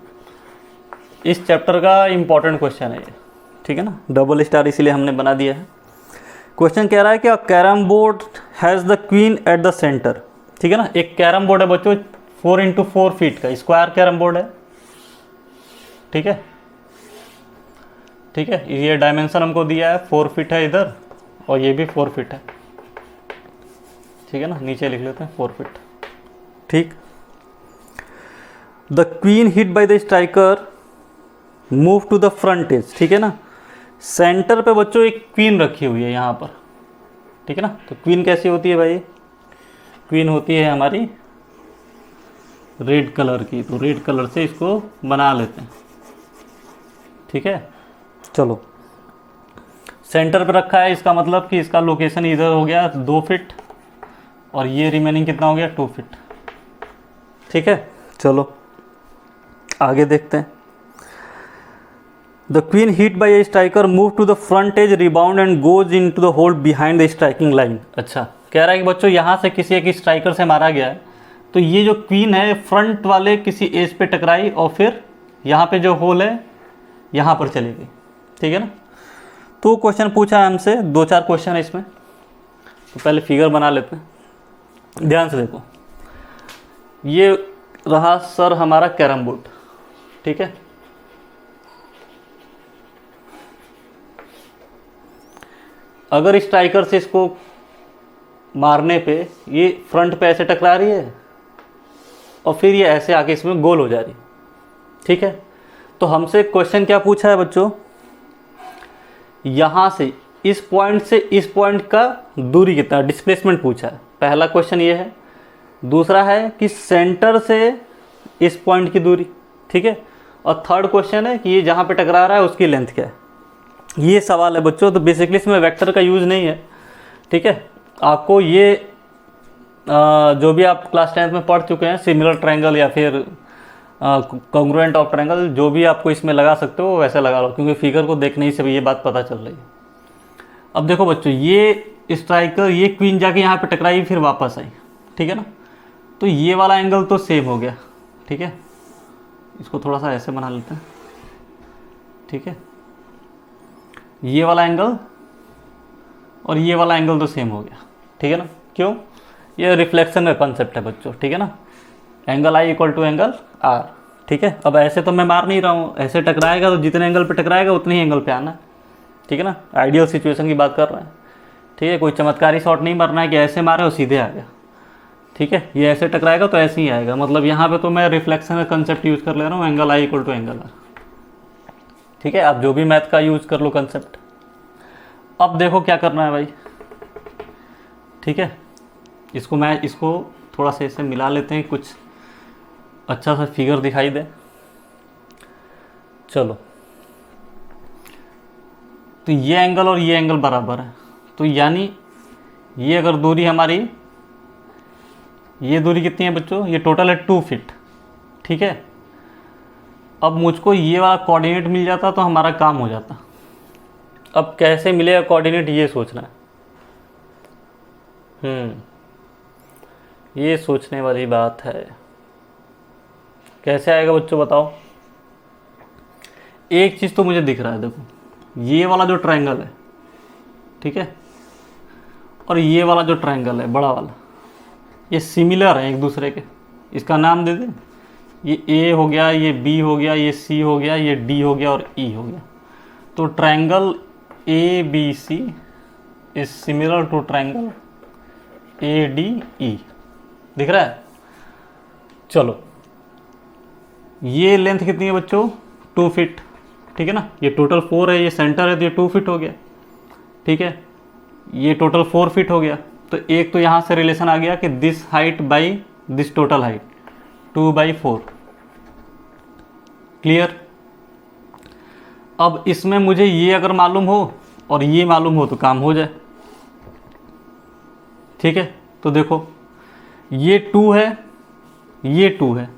इस चैप्टर का इम्पॉर्टेंट क्वेश्चन है ये, ठीक है ना, डबल स्टार इसीलिए हमने बना दिया है। क्वेश्चन कह रहा है कि अ carrom board has the queen at the centre, ठीक है ना। एक कैरम बोर्ड है बच्चों 4x4 फीट का स्क्वायर कैरम बोर्ड है, ठीक है, ठीक है। ये डायमेंशन हमको दिया है 4 फीट है इधर, और ये भी 4 फीट है, ठीक है ना, नीचे लिख लेते हैं 4 फीट, ठीक। The queen hit by the striker move to the front edge, ठीक है ना। सेंटर पे बच्चों एक क्वीन रखी हुई है यहाँ पर, ठीक है ना। तो क्वीन कैसी होती है भाई, क्वीन होती है हमारी रेड कलर की, तो रेड कलर से इसको बना लेते हैं, ठीक है। चलो सेंटर पे रखा है, इसका मतलब कि इसका लोकेशन इधर हो गया 2 फीट, और ये रिमेनिंग कितना हो गया 2 फीट, ठीक है। चलो आगे देखते हैं। The queen hit by a striker move to the front edge rebound and goes into the hole behind the striking line. अच्छा, कह रहा है कि बच्चों यहाँ से किसी एक स्ट्राइकर से मारा गया है, तो ये जो क्वीन है फ्रंट वाले किसी एज पे टकराई और फिर यहाँ पे जो होल है यहाँ पर चली गई, ठीक है ना। तो क्वेश्चन पूछा है हमसे, 2-4 क्वेश्चन है इसमें, तो पहले फिगर बना लेते हैं, ध्यान से देखो। ये रहा सर हमारा कैरम बोर्ड, ठीक है। अगर स्ट्राइकर से इसको मारने पे ये फ्रंट पे ऐसे टकरा रही है और फिर ये ऐसे आके इसमें गोल हो जा रही, ठीक है। तो हमसे क्वेश्चन क्या पूछा है बच्चों, यहाँ से इस पॉइंट से इस पॉइंट का दूरी कितना, डिस्प्लेसमेंट पूछा है। पहला क्वेश्चन ये है। दूसरा है कि सेंटर से इस पॉइंट की दूरी, ठीक है। और थर्ड क्वेश्चन है कि ये जहाँ पे टकरा रहा है उसकी लेंथ क्या है। ये सवाल है बच्चों। तो बेसिकली इसमें वेक्टर का यूज़ नहीं है, ठीक है। आपको ये जो भी आप क्लास 10th में पढ़ चुके हैं, सिमिलर ट्रायंगल या फिर कॉन्ग्रुएंट ऑफ ट्रायंगल, जो भी आपको इसमें लगा सकते हो वैसे लगा लो, क्योंकि फिगर को देखने ही से ये बात पता चल रही है। अब देखो बच्चों, ये स्ट्राइकर, ये क्वीन जाके यहाँ पे टकराई फिर वापस आई, ठीक है ना। तो ये वाला एंगल तो सेम हो गया, ठीक है। इसको थोड़ा सा ऐसे बना लेते हैं, ठीक है। ये वाला एंगल और ये वाला एंगल तो सेम हो गया, ठीक है ना। क्यों? ये रिफ्लेक्शन का कॉन्सेप्ट है बच्चों, ठीक है ना। Angle I equal to angle R, ठीक है। अब ऐसे तो मैं मार नहीं रहा हूँ, ऐसे टकराएगा तो जितने एंगल पे टकराएगा उतने ही एंगल पे आना है, ठीक है ना। आइडियल सिचुएशन की बात कर रहे हैं, ठीक है। कोई चमत्कारी शॉट नहीं मारना है कि ऐसे मारे और सीधे आ गया, ठीक है। ये ऐसे टकराएगा तो ऐसे ही आएगा, मतलब यहाँ पे तो मैं रिफ्लेक्शन का कंसेप्ट यूज़ कर ले रहा हूँ, angle I equal to angle R, ठीक है। आप जो भी मैथ का यूज़ कर लो कंसेप्ट। अब देखो क्या करना है भाई, ठीक है। इसको थोड़ा सा इसे मिला लेते हैं, कुछ अच्छा सा फिगर दिखाई दे। चलो, तो ये एंगल और ये एंगल बराबर है, तो यानी ये अगर दूरी हमारी, ये दूरी कितनी है बच्चों, ये टोटल है 2 फीट, ठीक है। अब मुझको ये वाला कोऑर्डिनेट मिल जाता तो हमारा काम हो जाता। अब कैसे मिलेगा कोऑर्डिनेट ये सोचना है, ये सोचने वाली बात है। कैसे आएगा बच्चों बताओ। एक चीज़ तो मुझे दिख रहा है, देखो ये वाला जो ट्रायंगल है, ठीक है, और ये वाला जो ट्रायंगल है बड़ा वाला, ये सिमिलर है एक दूसरे के। इसका नाम दे दें, ये ए हो गया, ये बी हो गया, ये सी हो गया, ये डी हो गया और ई हो गया। तो triangle A B C is similar to triangle A D E. दिख रहा है। चलो, ये लेंथ कितनी है बच्चों, 2 फीट, ठीक है ना। ये टोटल 4 है, ये सेंटर है तो ये 2 फीट हो गया, ठीक है। ये टोटल 4 फीट हो गया। तो एक तो यहाँ से रिलेशन आ गया कि this height by this total height 2/4। Clear. अब इसमें मुझे ये अगर मालूम हो और ये मालूम हो तो काम हो जाए, ठीक है। तो देखो ये 2 है, ये 2 है,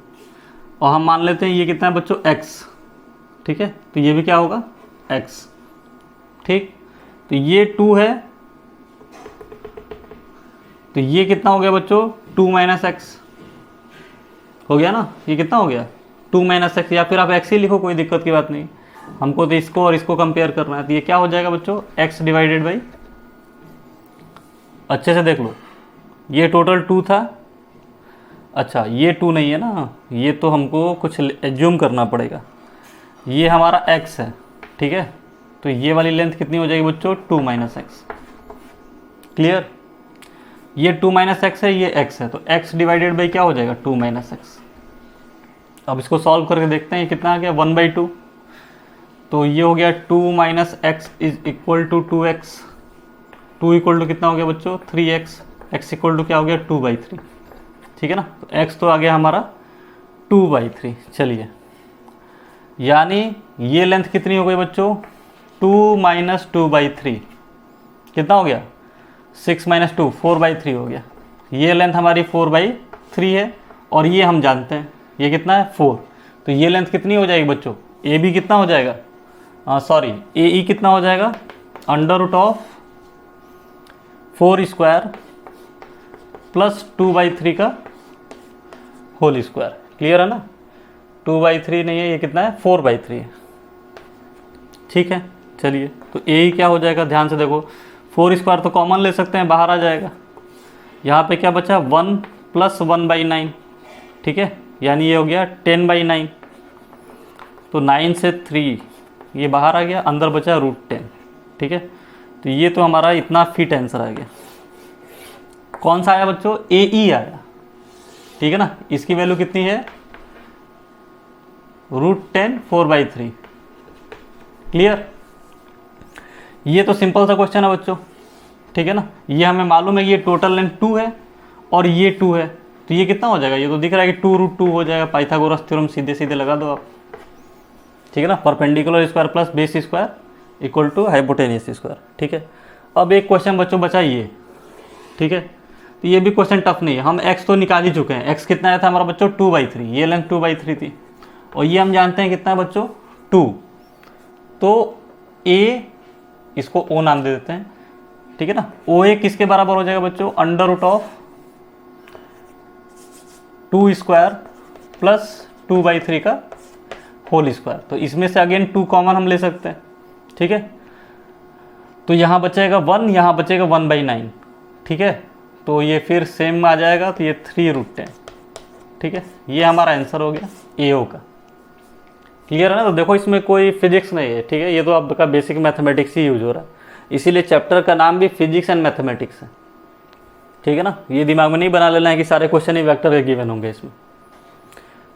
और हम मान लेते हैं ये कितना है बच्चों, x, ठीक है। तो ये भी क्या होगा, x, ठीक। तो ये 2 है, तो ये कितना हो गया बच्चों, 2 - x हो गया ना। ये कितना हो गया, 2 - x, या फिर आप x ही लिखो, कोई दिक्कत की बात नहीं। हमको तो इसको और इसको कंपेयर करना है। तो ये क्या हो जाएगा बच्चों, x डिवाइडेड बाई, अच्छे से देख लो, ये टोटल 2 था। अच्छा, ये 2 नहीं है ना, ये तो हमको कुछ एज्यूम करना पड़ेगा। ये हमारा x है, ठीक है। तो ये वाली लेंथ कितनी हो जाएगी बच्चों, 2 - x। क्लियर। ये 2 - x है, ये x है, तो x डिवाइडेड बाई क्या हो जाएगा, 2 - x। अब इसको सॉल्व करके देखते हैं, ये कितना आ गया, 1/2। तो ये हो गया 2 - x is equal to 2x। 2 equal to कितना हो गया बच्चों, 3x। x इक्वल टू क्या हो गया, 2/3, ठीक है ना। तो x तो आ गया हमारा 2/3। चलिए, यानी ये लेंथ कितनी हो गई बच्चों, 2 - 2/3 कितना हो गया, 6 - 2 4/3 हो गया। ये लेंथ हमारी 4/3 है, और ये हम जानते हैं ये कितना है, 4। तो ये लेंथ कितनी हो जाएगी बच्चों, ए बी कितना हो जाएगा, सॉरी ए ई कितना हो जाएगा, √4² प्लस 2/3 का होल स्क्वायर। क्लियर है ना। 2/3 नहीं है, ये कितना है, 4/3 है, ठीक है। चलिए, तो ए क्या हो जाएगा, ध्यान से देखो, 4² तो कॉमन ले सकते हैं, बाहर आ जाएगा। यहाँ पे क्या बचा, 1 + 1/9, ठीक है। यानी ये हो गया 10/9। तो 9 से 3 ये बाहर आ गया, अंदर बचा √10, ठीक है। तो ये तो हमारा इतना फिट आंसर आ गया। कौन सा आया बच्चों, ए ई आया, ठीक है ना। इसकी वैल्यू कितनी है, √10 4/3। क्लियर। ये तो सिंपल सा क्वेश्चन है बच्चों, ठीक है ना। ये हमें मालूम है कि ये टोटल लेंथ 2 है और ये 2 है, तो ये कितना हो जाएगा, ये तो दिख रहा है कि 2√2 हो जाएगा। पाइथागोरस थ्योरम सीधे सीधे लगा दो आप, ठीक है ना। Perpendicular square plus base square equal to hypotenuse square, ठीक है। अब एक क्वेश्चन बच्चों बचा ये, ठीक है। तो ये भी क्वेश्चन टफ नहीं है, हम x तो निकाल ही चुके हैं। x कितना आया था हमारा बच्चों, 2/3। ये लेंथ 2/3 थी, और ये हम जानते हैं कितना है बच्चों, 2। तो a, इसको o नाम दे देते हैं, ठीक है ना। OA किसके बराबर हो जाएगा बच्चों, √2² प्लस 2/3 का होल स्क्वायर। तो इसमें से अगेन 2 कॉमन हम ले सकते हैं, ठीक है। तो यहाँ बचेगा 1, यहाँ बचेगा 1/9, ठीक है। तो ये फिर सेम आ जाएगा, तो ये 3√10, ठीक है। ये हमारा आंसर हो गया AO का। क्लियर है ना। तो देखो इसमें कोई फिजिक्स नहीं है, ठीक है। ये तो आपका बेसिक मैथमेटिक्स ही यूज हो रहा है, इसीलिए चैप्टर का नाम भी फिजिक्स एंड मैथमेटिक्स है, ठीक है ना। ये दिमाग में नहीं बना लेना है कि सारे क्वेश्चन ही वेक्टर के गिवन होंगे इसमें।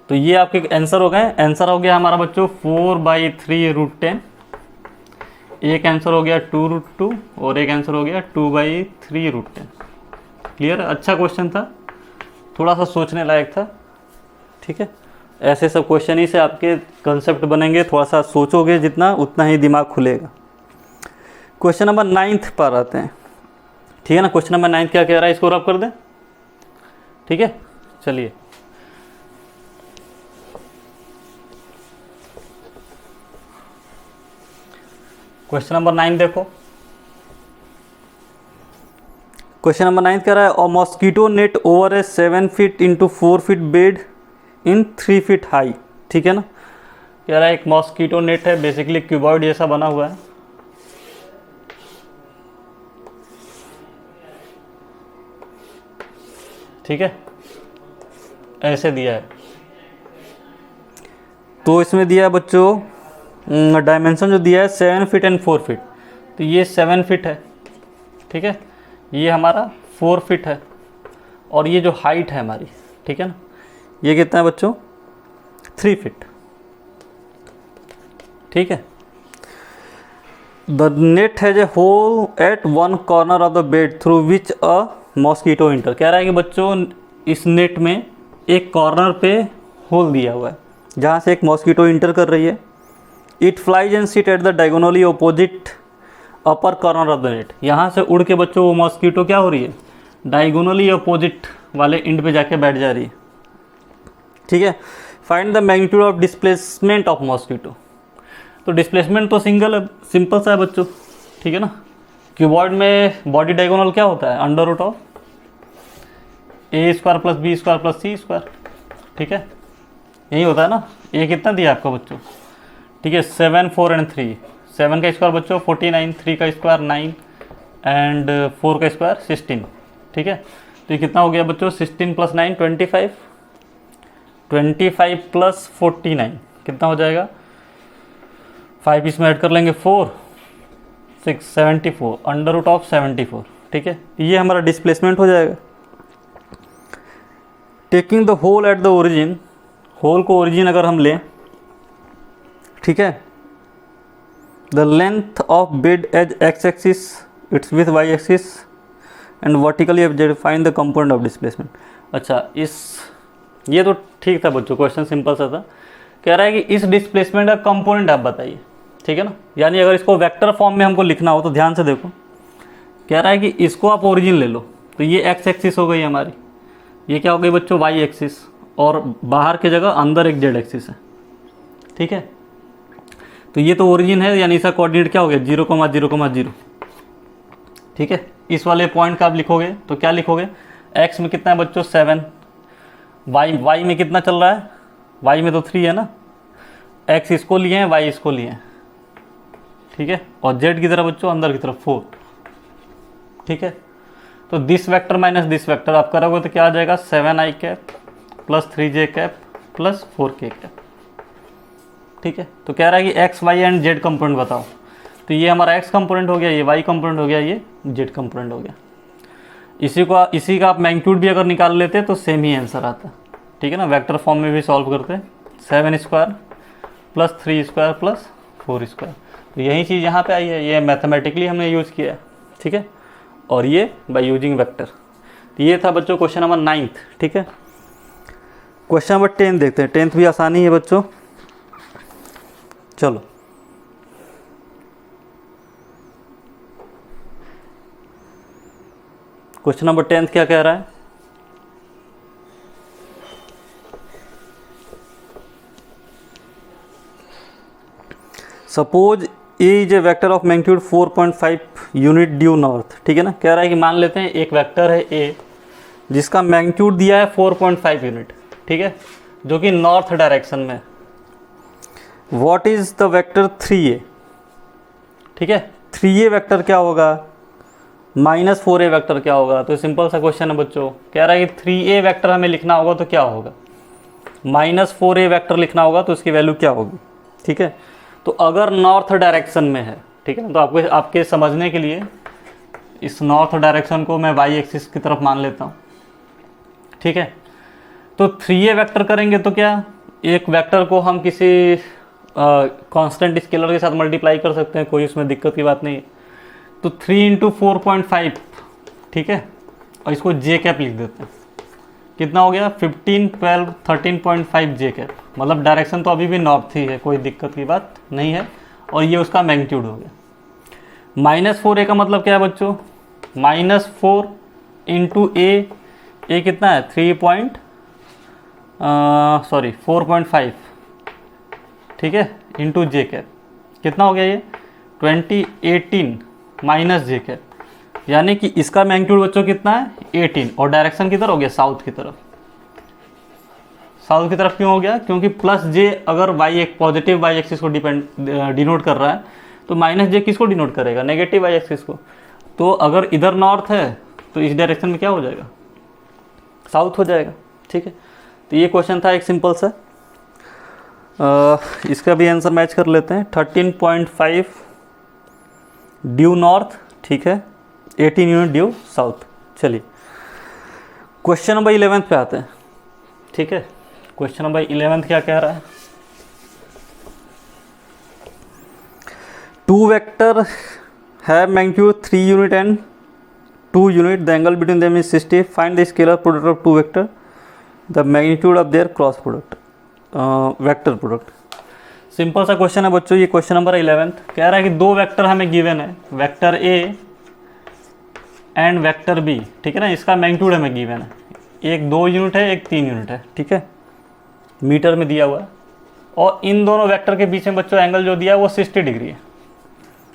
तो ये आपके आंसर हो गए। आंसर हो गया हमारा बच्चों 4/3 √10। एक आंसर हो गया 2√2 और एक आंसर हो गया 2/3√10। क्लियर है? अच्छा क्वेश्चन था, थोड़ा सा सोचने लायक था। ठीक है, ऐसे सब क्वेश्चन ही से आपके कंसेप्ट बनेंगे, थोड़ा सा सोचोगे जितना उतना ही दिमाग खुलेगा। क्वेश्चन नंबर 9 पर आते हैं। ठीक है ना, क्वेश्चन नंबर 9 क्या कह रहा है, इसको रब कर दें। ठीक है, चलिए क्वेश्चन नंबर 9 देखो। क्वेश्चन नंबर 9 कह रहा है, mosquito net over A 7 feet into 4 feet bed in 3 feet high. ठीक है ना, कह रहा है एक मॉस्किटो नेट है, बेसिकली क्यूबॉइड जैसा बना हुआ है। ठीक है, ऐसे दिया है। तो इसमें दिया है बच्चों, डायमेंशन जो दिया है 7 फीट एंड 4 फीट। तो ये 7 फीट है, ठीक है, ये हमारा 4 फीट है, और ये जो हाइट है हमारी, ठीक है ना, ये कितना है बच्चों, 3 फीट। ठीक है, the net has a hole at one corner of the bed through which a mosquito enter. कह रहा है कि बच्चों इस नेट में एक कॉर्नर पे होल दिया हुआ है जहाँ से एक मॉस्किटो इंटर कर रही है। It flies and sit at the diagonally opposite upper corner of the net. यहाँ से उड़ के बच्चों वो मॉस्किटो क्या हो रही है, डायगोनली अपोजिट वाले एंड पे जाके बैठ जा रही है। ठीक है, find the magnitude of displacement of mosquito. तो डिस्प्लेसमेंट तो सिंपल सा है बच्चों। ठीक है ना, क्यूबॉइड में बॉडी डायगोनल क्या होता है, under root of a² + b² + c²। ठीक है, यही होता है ना। ये कितना दिया आपका बच्चों, ठीक है, 7, 4 एंड 3। 7 का स्क्वायर बच्चों 49, 3 का स्क्वायर 9 एंड 4 का स्क्वायर 16। ठीक है, तो ये कितना हो गया बच्चों, 16 + 9 25, 25 + 49 कितना हो जाएगा, 5 इसमें ऐड कर लेंगे 4, 6, 74, अंडर रूट ऑफ 74। ठीक है, ये हमारा डिस्प्लेसमेंट हो जाएगा। Taking the hole at the origin, hole को ओरिजिन अगर हम लें, ठीक है, the length of bed as x axis, its with y axis and vertically find the component of displacement. अच्छा, ये तो ठीक था बच्चों, क्वेश्चन सिंपल सा था। कह रहा है कि इस डिस्प्लेसमेंट का कंपोनेंट आप बताइए। ठीक है ना, यानी अगर इसको वेक्टर फॉर्म में हमको लिखना हो तो ध्यान से देखो। कह रहा है कि इसको आप ओरिजिन ले लो, तो ये एक्स एक्सिस हो गई हमारी, ये क्या हो गई बच्चों, वाई एक्सिस, और बाहर की जगह अंदर एक जेड एक्सिस है। ठीक है, तो ये तो ओरिजिन है, यानी इसका कोऑर्डिनेट क्या हो गया, 0,0,0। ठीक है, इस वाले पॉइंट का आप लिखोगे तो क्या लिखोगे, एक्स में कितना है बच्चों 7, वाई में कितना चल रहा है, वाई में तो 3 है ना, एक्स इसको लिए हैं, वाई इसको लिए हैं। ठीक है, और जेड की तरफ बच्चों अंदर की तरफ 4। ठीक है, तो this vector minus this vector आप करोगे तो क्या आ जाएगा, 7i cap + 3j cap + 4k cap. ठीक है, तो कह रहा है कि x, y and z component बताओ। तो ये हमारा एक्स कंपोनेंट हो गया, ये वाई कंपोनेंट हो गया, ये जेड कंपोनेंट हो गया। इसी का आप मैग्नीट्यूड भी अगर निकाल लेते तो सेम ही आंसर आता। ठीक है ना, वेक्टर फॉर्म में भी सॉल्व करते, 7² + 3² + 4²। तो यही चीज़ यहाँ पे आई है, ये मैथमेटिकली हमने यूज़ किया है। ठीक है, और ये बाय यूजिंग वेक्टर। तो ये था बच्चों क्वेश्चन नंबर 9। ठीक है, क्वेश्चन नंबर 10 देखते हैं। 10th भी आसानी है बच्चों, चलो। क्वेश्चन नंबर 10 क्या कह रहा है, suppose A is a vector of magnitude 4.5 unit due north. ठीक है ना, कह रहा है कि मान लेते हैं एक वेक्टर है ए जिसका मैग्नीट्यूड दिया है 4.5 यूनिट। ठीक है, जो कि नॉर्थ डायरेक्शन में। What is the vector 3a। ठीक है, 3a वेक्टर क्या होगा, -4a वेक्टर क्या होगा। तो सिंपल सा क्वेश्चन है बच्चों, कह रहा है कि 3a वेक्टर हमें लिखना होगा तो क्या होगा, -4a वेक्टर लिखना होगा तो इसकी वैल्यू क्या होगी। ठीक है, तो अगर नॉर्थ डायरेक्शन में है, ठीक है ना, तो आपके समझने के लिए इस नॉर्थ डायरेक्शन को मैं वाई एक्सिस की तरफ मान लेता हूँ। ठीक है, तो 3a वेक्टर करेंगे तो क्या, एक वेक्टर को हम किसी कांस्टेंट स्केलर के साथ मल्टीप्लाई कर सकते हैं, कोई उसमें दिक्कत की बात नहीं है। तो 3 इंटू 4.5, ठीक है, और इसको जे कैप लिख देते हैं। कितना हो गया 15, 12, 13.5 जे कैप, मतलब डायरेक्शन तो अभी भी नॉर्थ ही है, कोई दिक्कत की बात नहीं है। और ये उसका मैग्नीट्यूड हो गया। -4a का मतलब क्या है बच्चों, -4 इंटू ए कितना है 4.5, ठीक है, इंटू जे कैप कितना हो गया ये 2018 माइनस जे कैप, यानी कि इसका मैग्नीट्यूड बच्चों कितना है 18, और डायरेक्शन किधर हो गया साउथ की तरफ। साउथ की तरफ क्यों हो गया, क्योंकि प्लस जे अगर वाई एक पॉजिटिव वाई एक्सिस को डिनोट कर रहा है, तो माइनस जे किसको डिनोट करेगा, नेगेटिव वाई एक्सिस को। तो अगर इधर नॉर्थ है तो इस डायरेक्शन में क्या हो जाएगा, साउथ हो जाएगा, ठीक है। तो ये क्वेश्चन था एक सिंपल सा। इसका भी आंसर मैच कर लेते हैं। 13.5 ड्यू नॉर्थ, ठीक है, 18 यूनिट ड्यू साउथ। चलिए क्वेश्चन नंबर 11 पे आते हैं, ठीक है। क्वेश्चन नंबर 11 क्या कह रहा है, 2 वेक्टर है magnitude 3 unit and 2 unit, the angle between them is 60, find the scalar product of 2 vector, the magnitude of their cross product, vector product. Simple सा क्वेश्चन है बच्चों, ये क्वेश्चन नंबर 11 कह रहा है कि 2 वेक्टर हमें गिवन है, vector A and vector B, ठीक है ना, इसका मैग्नीट्यूड हमें गिवन है, एक 2 यूनिट है, एक 3 यूनिट है, ठीक है, मीटर में दिया हुआ है। और इन दोनों वेक्टर के बीच में बच्चों एंगल जो दिया है वो 60 डिग्री है।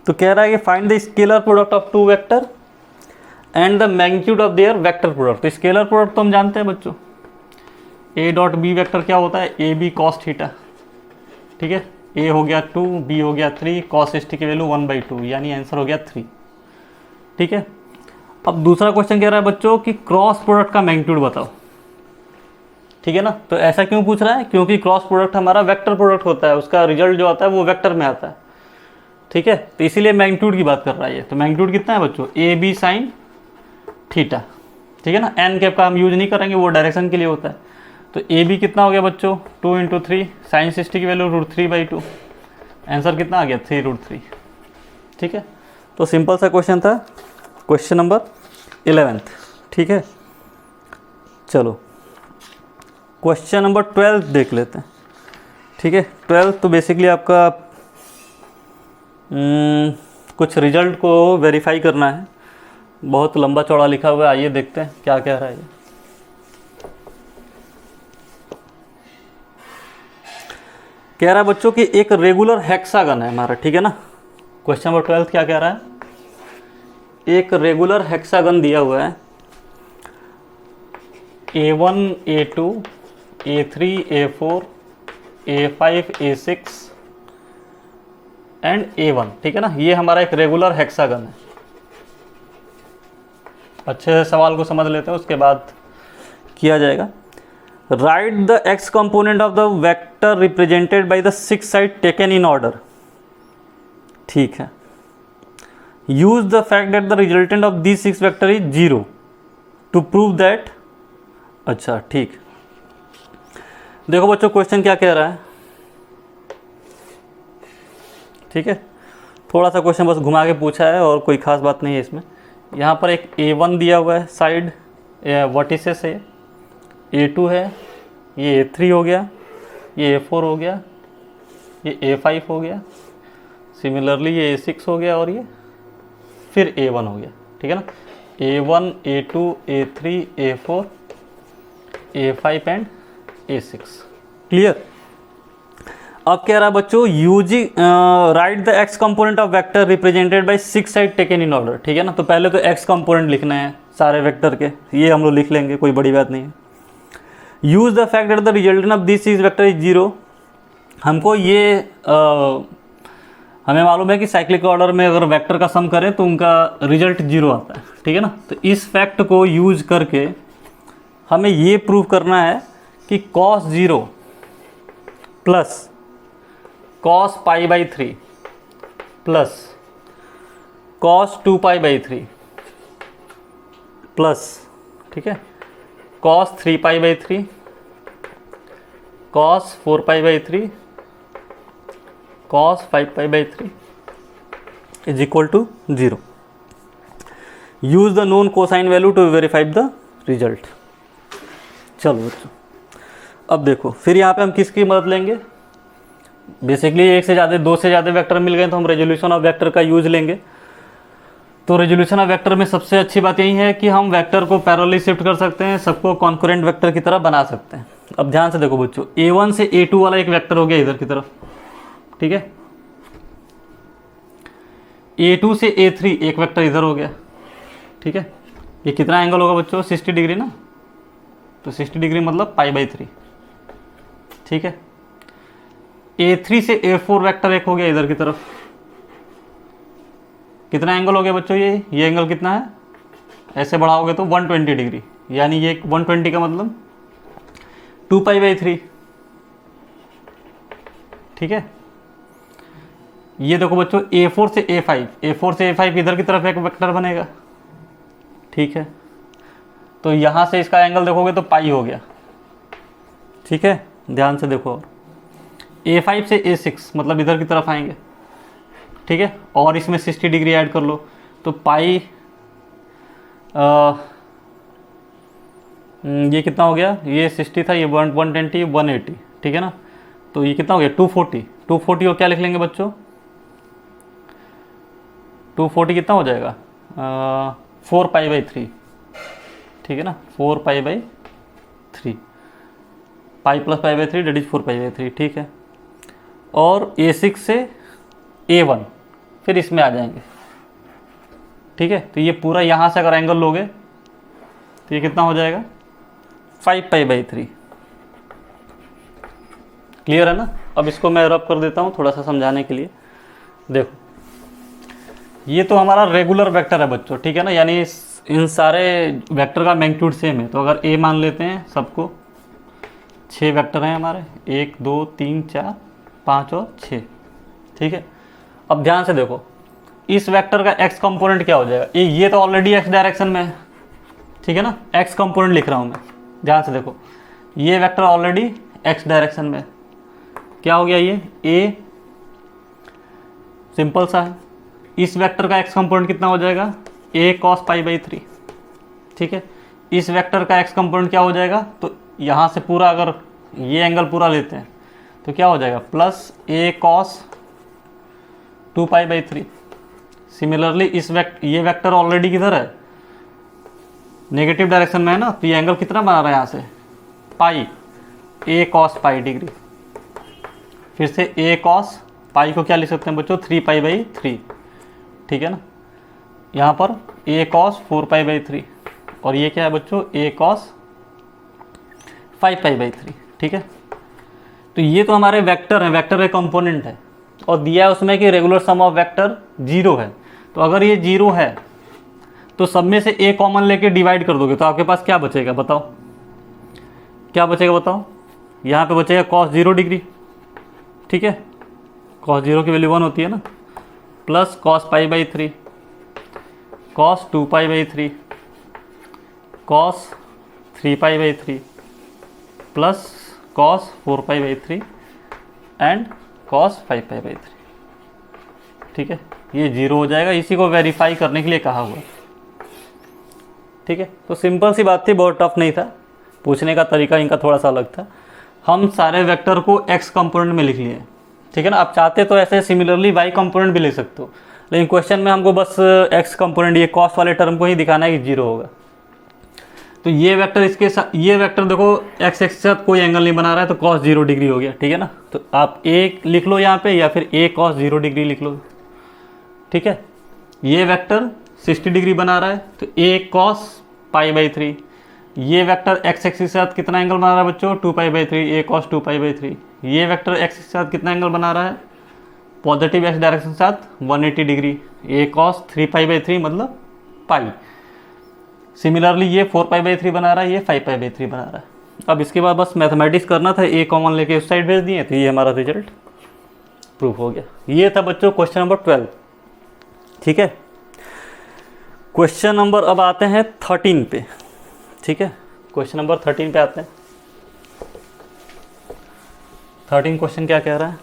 तो कह रहा है कि find the scalar product of 2 vector and the magnitude of their vector product. तो स्केलर प्रोडक्ट तो हम जानते हैं बच्चों, ए डॉट बी वेक्टर क्या होता है, ए बी कॉस थीटा, ठीक है, ए हो गया 2, बी हो गया 3, कॉस 60 की वैल्यू 1/2, यानी आंसर हो गया 3, ठीक है। अब दूसरा क्वेश्चन कह रहा है बच्चों कि क्रॉस प्रोडक्ट का मैग्नीट्यूड बताओ, ठीक है ना। तो ऐसा क्यों पूछ रहा है, क्योंकि क्रॉस प्रोडक्ट हमारा वेक्टर प्रोडक्ट होता है, उसका रिजल्ट जो आता है वो वेक्टर में आता है, ठीक है। तो इसीलिए मैग्नीट्यूड की बात कर रहा है ये। तो मैग्नीट्यूड कितना है बच्चों, ए बी साइन थीटा, ठीक है ना। एन कैप का हम यूज नहीं करेंगे, वो डायरेक्शन के लिए होता है। तो ए बी कितना हो गया बच्चों 2 इंटू 3, साइन 60 की वैल्यू √3/2, आंसर कितना आ गया 3√3, ठीक है। तो सिंपल सा क्वेश्चन था, क्वेश्चन नंबर 11, ठीक है। चलो क्वेश्चन नंबर 12 देख लेते हैं, ठीक है। 12 तो बेसिकली आपका कुछ रिजल्ट को वेरीफाई करना है, बहुत लंबा चौड़ा लिखा हुआ है, आइए देखते हैं क्या कह रहा है ये। कह रहा है बच्चों कि एक रेगुलर हेक्सागन है हमारा, ठीक है ना। क्वेश्चन नंबर 12 क्या कह रहा है, एक रेगुलर हेक्सागन दिया हुआ है, A1 A2 A3 A4 A5 A6 and A1, ठीक है ना। ये हमारा एक रेगुलर हेक्सागन है। अच्छे से सवाल को समझ लेते हैं, उसके बाद किया जाएगा। Right the x component of the vector represented by the 6 side taken in order, ठीक है। Use the fact that the resultant of this 6 vector is 0 to prove that, अच्छा ठीक। देखो बच्चों क्वेश्चन क्या कह रहा है, ठीक है। थोड़ा सा क्वेश्चन बस घुमा के पूछा है और कोई खास बात नहीं है इसमें। यहाँ पर एक A1 दिया हुआ है साइड वर्टिसेस है, A2 है, ये A3 हो गया, ये A4 हो गया, ये A5 हो गया, सिमिलरली ये A6 हो गया और ये फिर A1 हो गया, ठीक है ना। A1 A2 A3 A4 A5 and A6, clear. अब कह रहा है बच्चों using right the x component of vector represented bye 6 side taken in order, ठीक है ना। तो पहले तो एक्स कंपोनेंट लिखना है सारे वेक्टर के, ये हम लोग लिख लेंगे, कोई बड़ी बात नहीं है। Use the fact that the resultant of this 6 vector is 0, हमको ये हमें मालूम है कि साइक्लिक ऑर्डर में अगर वेक्टर का सम करें तो उनका रिजल्ट 0 आता है, ठीक है ना। तो इस फैक्ट को यूज करके हमें ये प्रूव करना है कि cos 0 plus cos π/3 plus cos 2π/3 plus, ठीक है, cos 3π/3 cos 4π/3 cos 5π/3 is equal to 0। Use the known cosine value to verify the result. चलो बच्चों, अब देखो फिर यहाँ पे हम किसकी मदद लेंगे। बेसिकली एक से ज़्यादा, दो से ज़्यादा वेक्टर मिल गए तो हम रेजोल्यूशन ऑफ वेक्टर का यूज लेंगे। तो रेजोल्यूशन ऑफ वेक्टर में सबसे अच्छी बात यही है कि हम वेक्टर को पैरेलली शिफ्ट कर सकते हैं, सबको कॉन्करेंट वेक्टर की तरह बना सकते हैं। अब ध्यान से देखो बच्चों, A1 से A2 वाला एक वेक्टर हो गया इधर की तरफ, ठीक है। A2 से A3 एक वेक्टर इधर हो गया, ठीक है। ये कितना एंगल होगा बच्चों, 60 डिग्री ना, तो 60 डिग्री मतलब π/3, ठीक है। A3 से A4 वेक्टर एक हो गया इधर की तरफ, कितना एंगल हो गया बच्चों, ये एंगल कितना है, ऐसे बढ़ाओगे तो 120 डिग्री, यानी ये 120 का मतलब 2π/3, ठीक है। ये देखो बच्चों A4 से A5 इधर की तरफ एक वेक्टर बनेगा, ठीक है। तो यहाँ से इसका एंगल देखोगे तो पाई हो गया, ठीक है। ध्यान से देखो, A5 से A6 मतलब इधर की तरफ आएंगे, ठीक है, और इसमें 60 डिग्री ऐड कर लो तो पाई ये कितना हो गया, ये 60 था, ये 120 180, ठीक है ना। तो ये कितना हो गया 240 और क्या लिख लेंगे बच्चों, 240 कितना हो जाएगा 4π/3, ठीक है ना, 4π/3, पाई प्लस π/3 डेट इज 4π/3, ठीक है। और A6 से A1 फिर इसमें आ जाएंगे, ठीक है। तो ये पूरा यहाँ से अगर एंगल लोगे तो ये कितना हो जाएगा 5π/3, क्लियर है ना। अब इसको मैं रब कर देता हूँ थोड़ा सा समझाने के लिए। देखो ये तो हमारा रेगुलर वेक्टर है बच्चों, ठीक है ना, यानी इन सारे वेक्टर का मैग्नीट्यूड सेम है। तो अगर A मान लेते हैं सबको, 6 वेक्टर हैं हमारे, 1 2 3 4 5 और 6, ठीक है। अब ध्यान से देखो, इस वेक्टर का x कंपोनेंट क्या हो जाएगा, ये तो ऑलरेडी x डायरेक्शन में है, ठीक है ना, x कंपोनेंट लिख रहा हूँ मैं। ध्यान से देखो, ये वेक्टर ऑलरेडी x डायरेक्शन में है, क्या हो गया ये A, सिंपल सा है। इस वेक्टर का x कंपोनेंट कितना हो जाएगा A cos π/3, ठीक है। इस वेक्टर का x कंपोनेंट क्या हो जाएगा, तो यहाँ से पूरा अगर ये एंगल पूरा लेते हैं तो क्या हो जाएगा प्लस A cos 2π/3। सिमिलरली ये वेक्टर ऑलरेडी किधर है, नेगेटिव डायरेक्शन में है ना, तो ये एंगल कितना बना रहा है यहाँ से पाई, A cos π डिग्री। फिर से A cos पाई को क्या लिख सकते हैं बच्चों 3π/3, ठीक है ना। यहाँ पर A cos 4π/3 और ये क्या है बच्चों A cos 5π/3, ठीक है। तो ये तो हमारे वेक्टर हैं, वेक्टर का कंपोनेंट है, और दिया है उसमें कि रेगुलर सम ऑफ वेक्टर 0 है। तो अगर ये 0 है तो सब में से A कॉमन लेके डिवाइड कर दोगे तो आपके पास क्या बचेगा, बताओ क्या बचेगा, बताओ। यहाँ पे बचेगा cos 0 डिग्री, ठीक है, cos 0 की वैल्यू 1 होती है ना, plus cos π/3, cos 2π/3, cos 3π/3, plus cos 4π/3 and cos 5π/3, ठीक है। ये 0 हो जाएगा, इसी को वेरीफाई करने के लिए कहा हुआ, ठीक है। तो सिंपल सी बात थी, बहुत टफ नहीं था, पूछने का तरीका इनका थोड़ा सा अलग था। हम सारे वेक्टर को x कंपोनेंट में लिख लिए, ठीक है ना। आप चाहते तो ऐसे सिमिलरली y कंपोनेंट भी लिख सकते हो, लेकिन क्वेश्चन में हमको बस x कंपोनेंट ये cos वाले टर्म को ही दिखाना है कि 0 होगा। तो ये वेक्टर इसके साथ, ये वेक्टर देखो x एक्सिस के साथ कोई एंगल नहीं बना रहा है, तो cos 0 डिग्री हो गया, ठीक है ना। तो आप a लिख लो यहाँ पे, या फिर A cos 0 डिग्री लिख लो, ठीक है। ये वेक्टर 60 डिग्री बना रहा है तो A cos π/3। ये वेक्टर x एक्सिस के साथ कितना एंगल बना रहा है बच्चों 2π/3, A cos 2π/3। ये वेक्टर x एक्सिस के साथ कितना एंगल बना रहा है पॉजिटिव x डायरेक्शन के साथ 180 डिग्री, A cos 3π/3 मतलब पाई। सिमिलरली ये 4π/3 बना रहा है, ये 5π/3 बना रहा है। अब इसके बाद बस मैथमेटिक्स करना था, A कॉमन लेके उस साइड भेज दिए, तो ये हमारा रिजल्ट प्रूफ हो गया। ये था बच्चों क्वेश्चन नंबर 12, ठीक है। क्वेश्चन नंबर अब आते हैं 13 पे, ठीक है। क्वेश्चन नंबर 13 पे आते हैं। 13 क्वेश्चन क्या कह रहा है,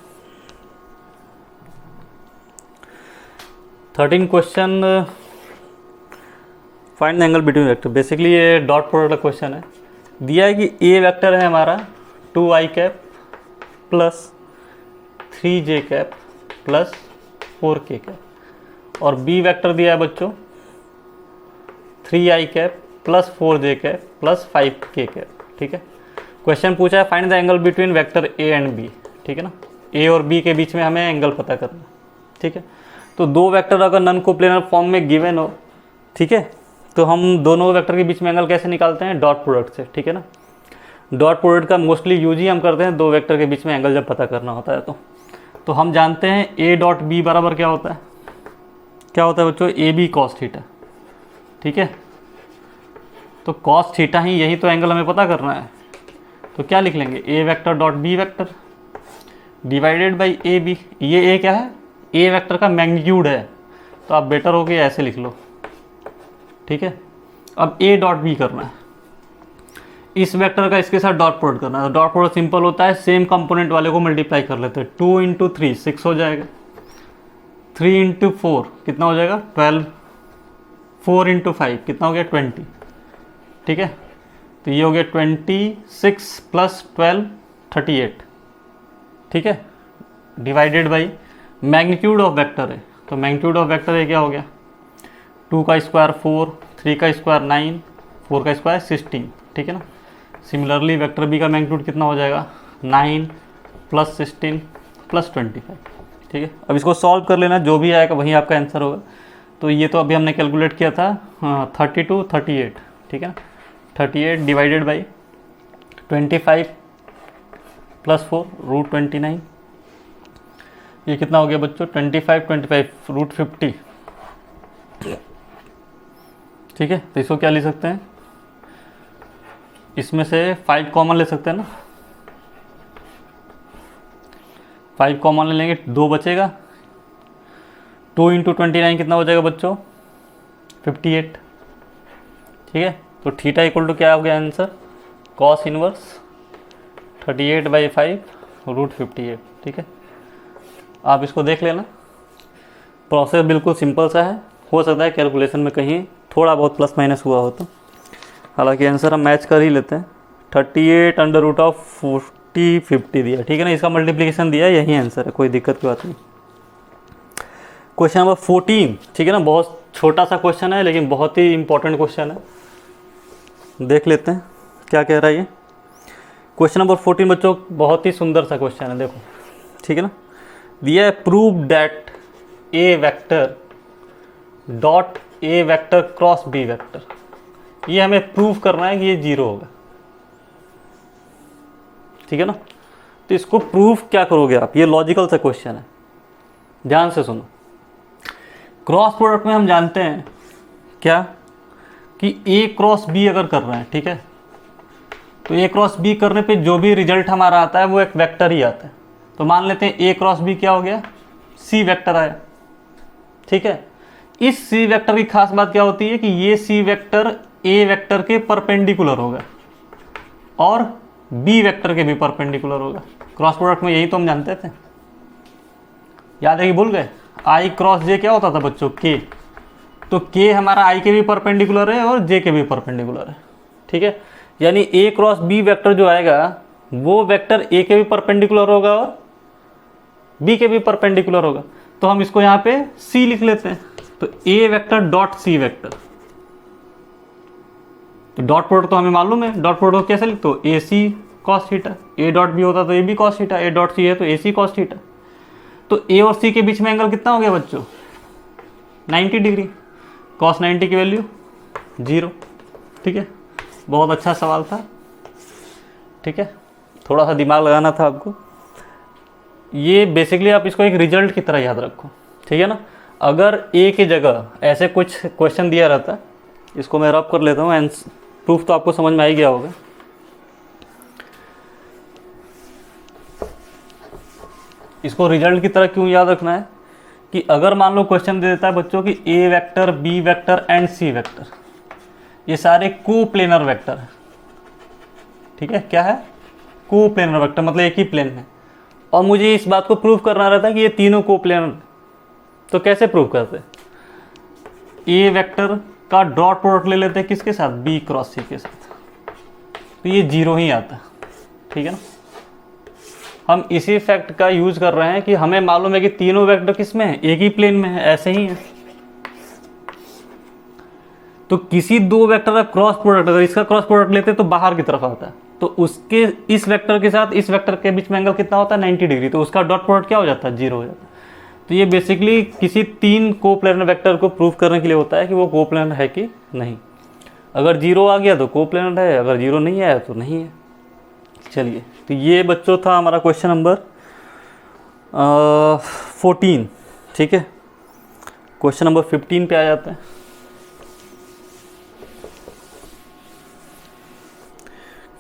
13 question, find the angle between vector. Basically ये डॉट प्रोडक्ट का क्वेश्चन है। दिया है कि ए वेक्टर है हमारा 2i cap plus 3j cap plus 4k cap, और बी वेक्टर दिया है बच्चों 3i cap plus 4j cap plus 5k cap. ठीक है, क्वेश्चन पूछा है find the angle between vector A and B. ठीक है ना, ए और बी के बीच में हमें एंगल पता करना है। ठीक है, तो दो वेक्टर अगर नॉन कोप्लेनर फॉर्म में गिवन हो, ठीक है, तो हम दोनों वेक्टर के बीच में एंगल कैसे निकालते हैं? डॉट प्रोडक्ट से। ठीक है ना, डॉट प्रोडक्ट का मोस्टली यूज ही हम करते हैं दो वेक्टर के बीच में एंगल जब पता करना होता है। तो हम जानते हैं ए डॉट बी बराबर क्या होता है? क्या होता है बच्चों? A B cos theta. ठीक है, तो कॉस थीटा ही, यही तो एंगल हमें पता करना है। तो क्या लिख लेंगे? A vector dot B vector divided by A B. ये ए क्या है? ए वेक्टर का मैग्नीट्यूड है, तो आप बेटर हो के ऐसे लिख लो। ठीक है, अब ए डॉट बी करना है, इस वेक्टर का इसके साथ डॉट प्रोडक्ट करना है। तो डॉट प्रोडक्ट सिंपल होता है, सेम कंपोनेंट वाले को मल्टीप्लाई कर लेते हैं। 2 इंटू 3 6 हो जाएगा, 3 इंटू 4 कितना हो जाएगा? 12, 4 इंटू 5 कितना हो गया? 20। ठीक है, तो ये हो गया 26 प्लस 12 38। ठीक है, divided by magnitude of vector है, तो मैग्नीट्यूड ऑफ वेक्टर है क्या हो गया? 2 का स्क्वायर 4, 3 का स्क्वायर 9, 4 का स्क्वायर 16। ठीक है ना, सिमिलरली वेक्टर बी का मैग्नीट्यूड कितना हो जाएगा? 9 प्लस 16 प्लस 25। ठीक है, अब इसको सॉल्व कर लेना, जो भी आएगा वही आपका आंसर होगा। तो ये तो अभी हमने कैलकुलेट किया था 32 38। ठीक है, 38 डिवाइडेड बाई 25 प्लस 4 रूट 29, ये कितना हो गया बच्चों? 25 रूट 50। ठीक है, तो इसको क्या ले सकते हैं? इसमें से 5 कॉमन ले सकते हैं ना, 5 कॉमन ले लेंगे, 2 बचेगा। 2 इंटू 29 कितना हो जाएगा बच्चों? 58। ठीक है, तो थीटा इक्वल टू क्या हो गया आंसर? Cos inverse 38/5 root 58। ठीक है, आप इसको देख लेना, प्रोसेस बिल्कुल सिंपल सा है। हो सकता है कैलकुलेशन में कहीं थोड़ा बहुत प्लस माइनस हुआ हो, तो हालांकि आंसर हम मैच कर ही लेते हैं। 38 अंडर रूट ऑफ 40 50 दिया। ठीक है ना, इसका मल्टीप्लिकेशन दिया, यही आंसर है, कोई दिक्कत की बात नहीं। Question number 14। ठीक है ना, बहुत छोटा सा क्वेश्चन है लेकिन बहुत ही इंपॉर्टेंट क्वेश्चन है। देख लेते हैं क्या कह रहा है ये क्वेश्चन नंबर 14 बच्चों। बहुत ही सुंदर सा क्वेश्चन है, देखो। ठीक है ना, दिया है prove that A vector dot A vector cross B vector. ये हमें प्रूव करना है कि ये 0 होगा। ठीक है ना, तो इसको प्रूव क्या करोगे आप? ये लॉजिकल सा क्वेश्चन है, ध्यान से सुनो। क्रॉस प्रोडक्ट में हम जानते हैं क्या कि ए क्रॉस बी अगर कर रहे हैं, ठीक है, तो ए क्रॉस बी करने पे जो भी रिजल्ट हमारा आता है वो एक वेक्टर ही आता है। तो मान लेते हैं ए क्रॉस बी क्या हो गया? सी वेक्टर आया। ठीक है, इस सी वेक्टर की खास बात क्या होती है कि ये सी वेक्टर ए वेक्टर के परपेंडिकुलर होगा और बी वेक्टर के भी परपेंडिकुलर होगा। क्रॉस प्रोडक्ट में यही तो हम जानते थे, याद है कि भूल गए? आई क्रॉस जे क्या होता था बच्चों? के। तो के हमारा आई के भी परपेंडिकुलर है और जे के भी परपेंडिकुलर है। ठीक है, यानी ए क्रॉस बी वेक्टर जो आएगा वो वेक्टर ए के भी परपेंडिकुलर होगा और बी के भी परपेंडिकुलर होगा। तो हम इसको यहाँ पे सी लिख लेते हैं, तो A vector dot C vector. तो डॉट प्रोडक्ट तो हमें मालूम है, डॉट प्रोडक्ट कैसे लिखते हो? A C cos theta, A dot B होता तो A B cos theta, A dot C है तो ए सी कॉस थीटा। तो ए और सी के बीच में एंगल कितना हो गया बच्चों? 90 डिग्री। कॉस 90 की वैल्यू 0। ठीक है, बहुत अच्छा सवाल था। ठीक है, थोड़ा सा दिमाग लगाना था आपको। ये बेसिकली आप इसको एक रिजल्ट की तरह याद रखो। ठीक है ना, अगर ए की जगह ऐसे कुछ क्वेश्चन दिया रहता, इसको मैं रब कर लेता हूँ, प्रूफ तो आपको समझ में आ ही गया होगा। इसको रिजल्ट की तरह क्यों याद रखना है कि अगर मान लो क्वेश्चन दे देता है बच्चों कि A vector B vector and C vector ये सारे कोप्लेनर वेक्टर है। ठीक है, क्या है? कोप्लेनर वेक्टर, मतलब एक ही प्लेन में, और मुझे इस बात को प्रूव करना रहता है कि ये तीनों कोप्लेनर। तो कैसे प्रूव करते हैं? ए वेक्टर का डॉट प्रोडक्ट ले लेते हैं किसके साथ, बी क्रॉस सी के साथ, तो ये 0 ही आता है। ठीक है ना, हम इसी फैक्ट का यूज कर रहे हैं कि हमें मालूम है कि तीनों वेक्टर किस में है, एक ही प्लेन में है, ऐसे ही है। तो किसी दो वेक्टर का क्रॉस प्रोडक्ट, अगर इसका क्रॉस प्रोडक्ट लेते हैं तो बाहर की तरफ आता है, तो उसके इस वेक्टर के साथ इस वेक्टर के बीच में एंगल कितना होता है, 90 डिग्री, तो उसका डॉट प्रोडक्ट क्या हो जाता है, 0 हो जाता है। तो ये बेसिकली किसी तीन कोप्लेनर वेक्टर को प्रूव करने के लिए होता है कि वो कोप्लेनर है कि नहीं। अगर 0 आ गया तो कोप्लेनर है, अगर 0 नहीं आया तो नहीं है। चलिए, तो ये बच्चों था हमारा क्वेश्चन नंबर 14। ठीक है, क्वेश्चन नंबर 15 पे आ जाते हैं।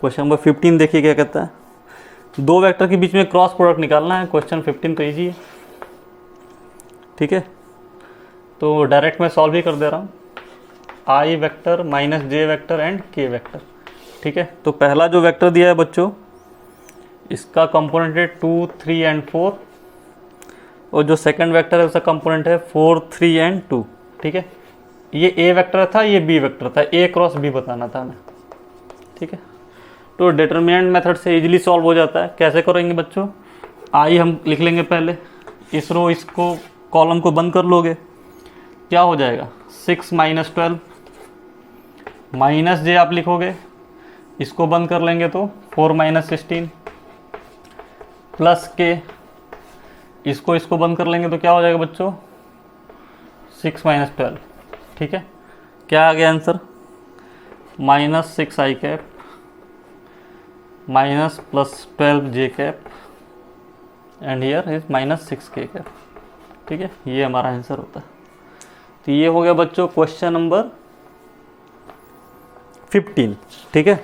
क्वेश्चन नंबर 15 देखिए क्या कहता है, दो वेक्टर के बीच में क्रॉस प्रोडक्ट निकालना है। क्वेश्चन 15 तो ईजी है। ठीक है, तो डायरेक्ट मैं सॉल्व ही कर दे रहा हूँ। I vector minus J vector and K vector. ठीक है, तो पहला जो वेक्टर दिया है बच्चों, इसका कंपोनेंट है 2, 3 एंड 4, और जो सेकंड वेक्टर है उसका कंपोनेंट है 4, 3 एंड 2। ठीक है, ये ए वेक्टर था, ये बी वेक्टर था, ए क्रॉस बी बताना था हमें। ठीक है, तो डिटरमिनेंट मेथड से इजीली सॉल्व हो जाता है। कैसे करेंगे बच्चों, आई हम लिख लेंगे पहले, इस रो इसको कॉलम को बंद कर लोगे, क्या हो जाएगा 6 माइनस 12, माइनस जे आप लिखोगे, इसको बंद कर लेंगे तो 4 माइनस 16, प्लस के, इसको बंद कर लेंगे तो क्या हो जाएगा बच्चों 6 माइनस 12। ठीक है, क्या आ गया answer, minus 6 I cap minus plus 12 J cap and here is minus 6 के कैप। ठीक है, ये हमारा आंसर होता है। तो ये हो गया बच्चों क्वेश्चन नंबर 15। ठीक है,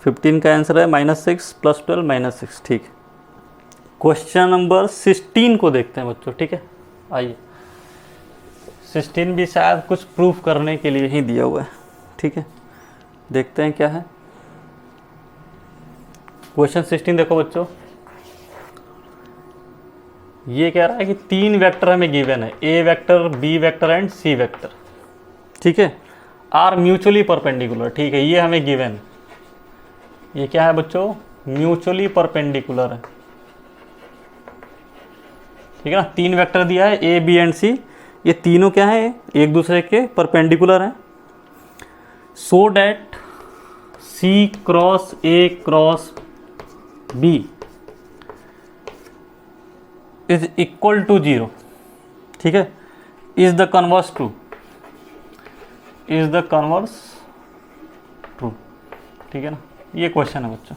15 का आंसर है माइनस 6 प्लस 12 माइनस 6। ठीक है, क्वेश्चन नंबर 16 को देखते हैं बच्चों। ठीक है, आइए, 16 भी शायद कुछ प्रूफ करने के लिए ही दिया हुआ है। ठीक है, देखते हैं क्या है क्वेश्चन 16। देखो बच्चों, ये कह रहा है कि तीन वेक्टर हमें गिवन है, A vector, B vector and C vector. ठीक है, आर म्यूचुअली परपेंडिकुलर। ठीक है, ये हमें गिवन है, ये क्या है बच्चों, म्यूचुअली परपेंडिकुलर है। ठीक है ना, तीन वेक्टर दिया है ए बी एंड सी, ये तीनों क्या है, एक दूसरे के परपेंडिकुलर हैं। So that C cross A cross B is equal to 0। ठीक है, is the converse true, is the converse true. ठीक है ना, ये क्वेश्चन है बच्चों,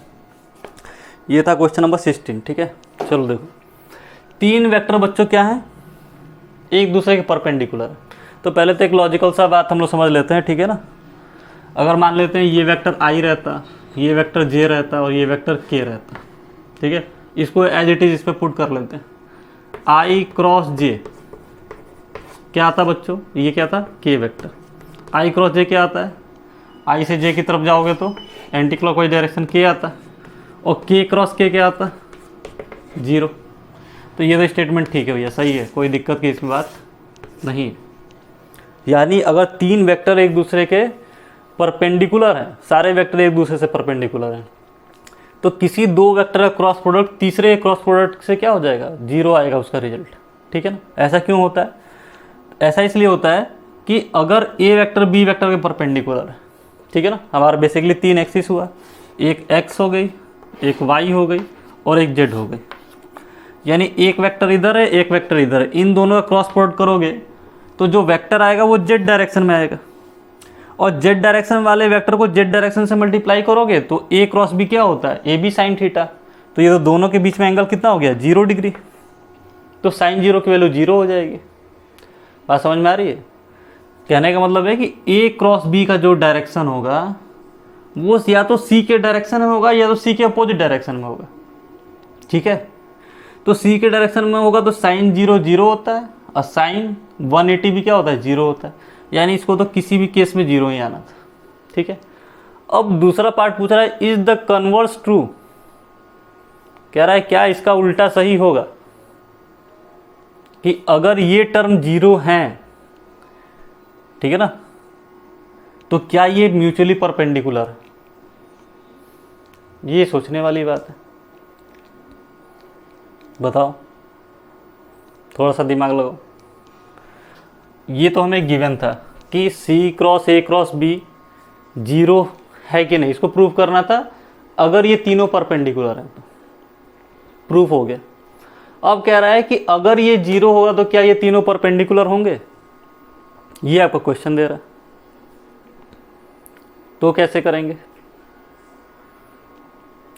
ये था क्वेश्चन नंबर 16। ठीक है, चलो देखो, तीन वेक्टर बच्चों क्या है, एक दूसरे के परपेंडिकुलर है। तो पहले तो एक लॉजिकल सा बात हम लोग समझ लेते हैं। ठीक है ना, अगर मान लेते हैं ये वेक्टर आई रहता, ये वेक्टर जे रहता और ये वेक्टर के रहता। ठीक है, इसको एज इट इज इस पर पुट कर लेते हैं। आई क्रॉस जे क्या आता बच्चों, ये क्या था, के वेक्टर। आई क्रॉस जे क्या आता है, आई से जे की तरफ जाओगे तो एंटी क्लॉकवाइज डायरेक्शन के आता है, और के क्रॉस के क्या आता, 0। तो ये तो स्टेटमेंट ठीक है भैया, सही है, कोई दिक्कत की इसमें बात नहीं है। यानी अगर तीन वेक्टर एक दूसरे के परपेंडिकुलर हैं, सारे वेक्टर एक दूसरे से परपेंडिकुलर हैं, तो किसी दो वेक्टर का क्रॉस प्रोडक्ट तीसरे क्रॉस प्रोडक्ट से क्या हो जाएगा, 0 आएगा उसका रिजल्ट। ठीक है ना, ऐसा क्यों होता है, ऐसा इसलिए होता है कि अगर ए वेक्टर बी वेक्टर के परपेंडिकुलर है। ठीक है ना, हमारा बेसिकली 3 एक्सिस हुआ, एक एक्स हो गई, एक वाई हो गई और एक जेड हो गई। यानी एक वेक्टर इधर है, एक वेक्टर इधर है, इन दोनों का क्रॉस प्रोडक्ट करोगे तो जो वेक्टर आएगा वो जेड डायरेक्शन में आएगा, और जेड डायरेक्शन वाले वेक्टर को जेड डायरेक्शन से मल्टीप्लाई करोगे तो ए क्रॉस बी क्या होता है, ए बी साइन थीटा। तो ये तो दोनों के बीच में एंगल कितना हो गया, 0 डिग्री। तो साइन 0 की वैल्यू 0 हो जाएगी। बात समझ में आ रही है, कहने का मतलब है कि ए क्रॉस बी का जो डायरेक्शन होगा वो या तो सी के डायरेक्शन में होगा या तो सी के अपोजिट डायरेक्शन में होगा। ठीक है, तो सी के डायरेक्शन में होगा तो साइन 0 0 होता है, और साइन 180 भी क्या होता है, 0 होता है। यानी इसको तो किसी भी केस में 0 ही आना था। ठीक है, अब दूसरा पार्ट पूछ रहा है, इज द कन्वर्स ट्रू, कह रहा है क्या इसका उल्टा सही होगा, कि अगर ये टर्म 0 हैं ठीक है ना। तो क्या ये म्यूचुअली परपेंडिकुलर है? ये सोचने वाली बात है, बताओ, थोड़ा सा दिमाग लगाओ। ये तो हमें गिवन था कि C cross A cross B zero है कि नहीं, इसको प्रूव करना था। अगर ये तीनों परपेंडिकुलर हैं तो प्रूफ हो गया। अब कह रहा है कि अगर ये जीरो होगा तो क्या ये तीनों परपेंडिकुलर होंगे, ये आपको क्वेश्चन दे रहा है। तो कैसे करेंगे?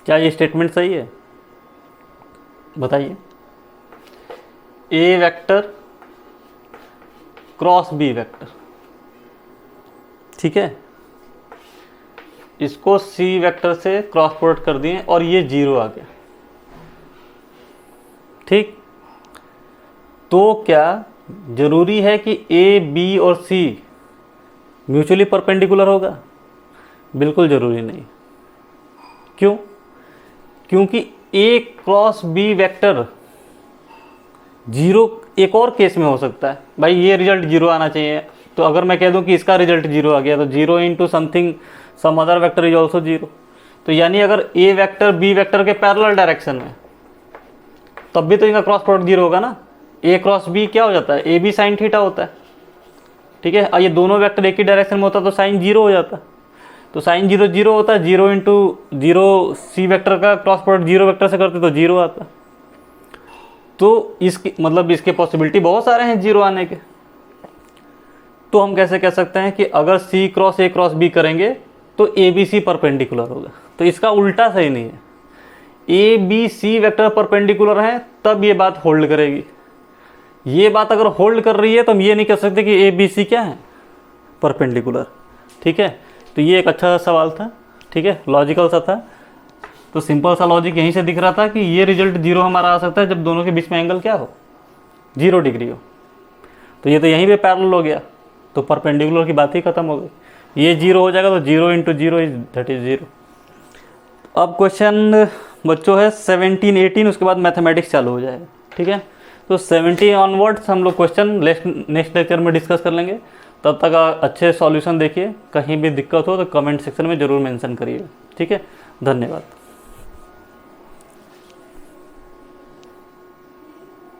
क्या ये स्टेटमेंट सही है? बताइए। A vector cross B vector, ठीक है, इसको C वेक्टर से क्रॉस प्रोडक्ट कर दिए और ये जीरो आ गया, ठीक। तो क्या जरूरी है कि A B और C म्यूचुअली परपेंडिकुलर होगा? बिल्कुल जरूरी नहीं। क्यों? क्योंकि A cross B vector zero एक और केस में हो सकता है। भाई ये रिजल्ट जीरो आना चाहिए, तो अगर मैं कह दूं कि इसका रिजल्ट जीरो आ गया तो zero into something some other vector is also zero. तो यानी अगर A वेक्टर B वेक्टर के पैरेलल डायरेक्शन में, तब भी तो इनका क्रॉस प्रोडक्ट जीरो होगा ना। A क्रॉस B क्या हो जाता है? AB साइन थीटा होता है, ठीक है। ये दोनों वेक्टर एक ही डायरेक्शन में होता तो साइन जीरो हो जाता। तो साइन जीरो जीरो होता है, zero into zero C vector का क्रॉस प्रोडक्ट जीरो वेक्टर से करते तो जीरो आता। तो इसकी मतलब इसके पॉसिबिलिटी बहुत सारे हैं जीरो आने के। तो हम कैसे कह सकते हैं कि अगर C cross A cross B करेंगे तो ABC परपेंडिकुलर होगा? तो इसका उल्टा सही नहीं है। ABC वेक्टर परपेंडिकुलर है तब ये बात होल्ड करेगी। ये बात अगर होल्ड कर रही है तो हम ये नहीं कह सकते कि ABC क्या है? परपेंडिकुलर, ठीक है। तो ये एक अच्छा सवाल था, ठीक है, लॉजिकल सा था। तो सिंपल सा लॉजिक यहीं से दिख रहा था कि ये रिजल्ट जीरो हमारा आ सकता है जब दोनों के बीच में एंगल क्या हो? 0 डिग्री हो। तो ये तो यहीं पे पैरेलल हो गया, तो परपेंडिकुलर की बात ही खत्म हो गई। ये जीरो हो जाएगा तो zero into zero is that is zero. अब क्वेश्चन बच्चों है 17 18, उसके बाद मैथमेटिक्स चालू हो जाएगा, ठीक है। तो 17 ऑनवर्ड्स हम लोग क्वेश्चन नेक्स्ट लेक्चर में डिस्कस कर लेंगे। तब तक अच्छे सॉल्यूशन देखिए। कहीं भी दिक्कत हो तो कमेंट सेक्शन में ज़रूर मेंशन करिए, ठीक है। धन्यवाद।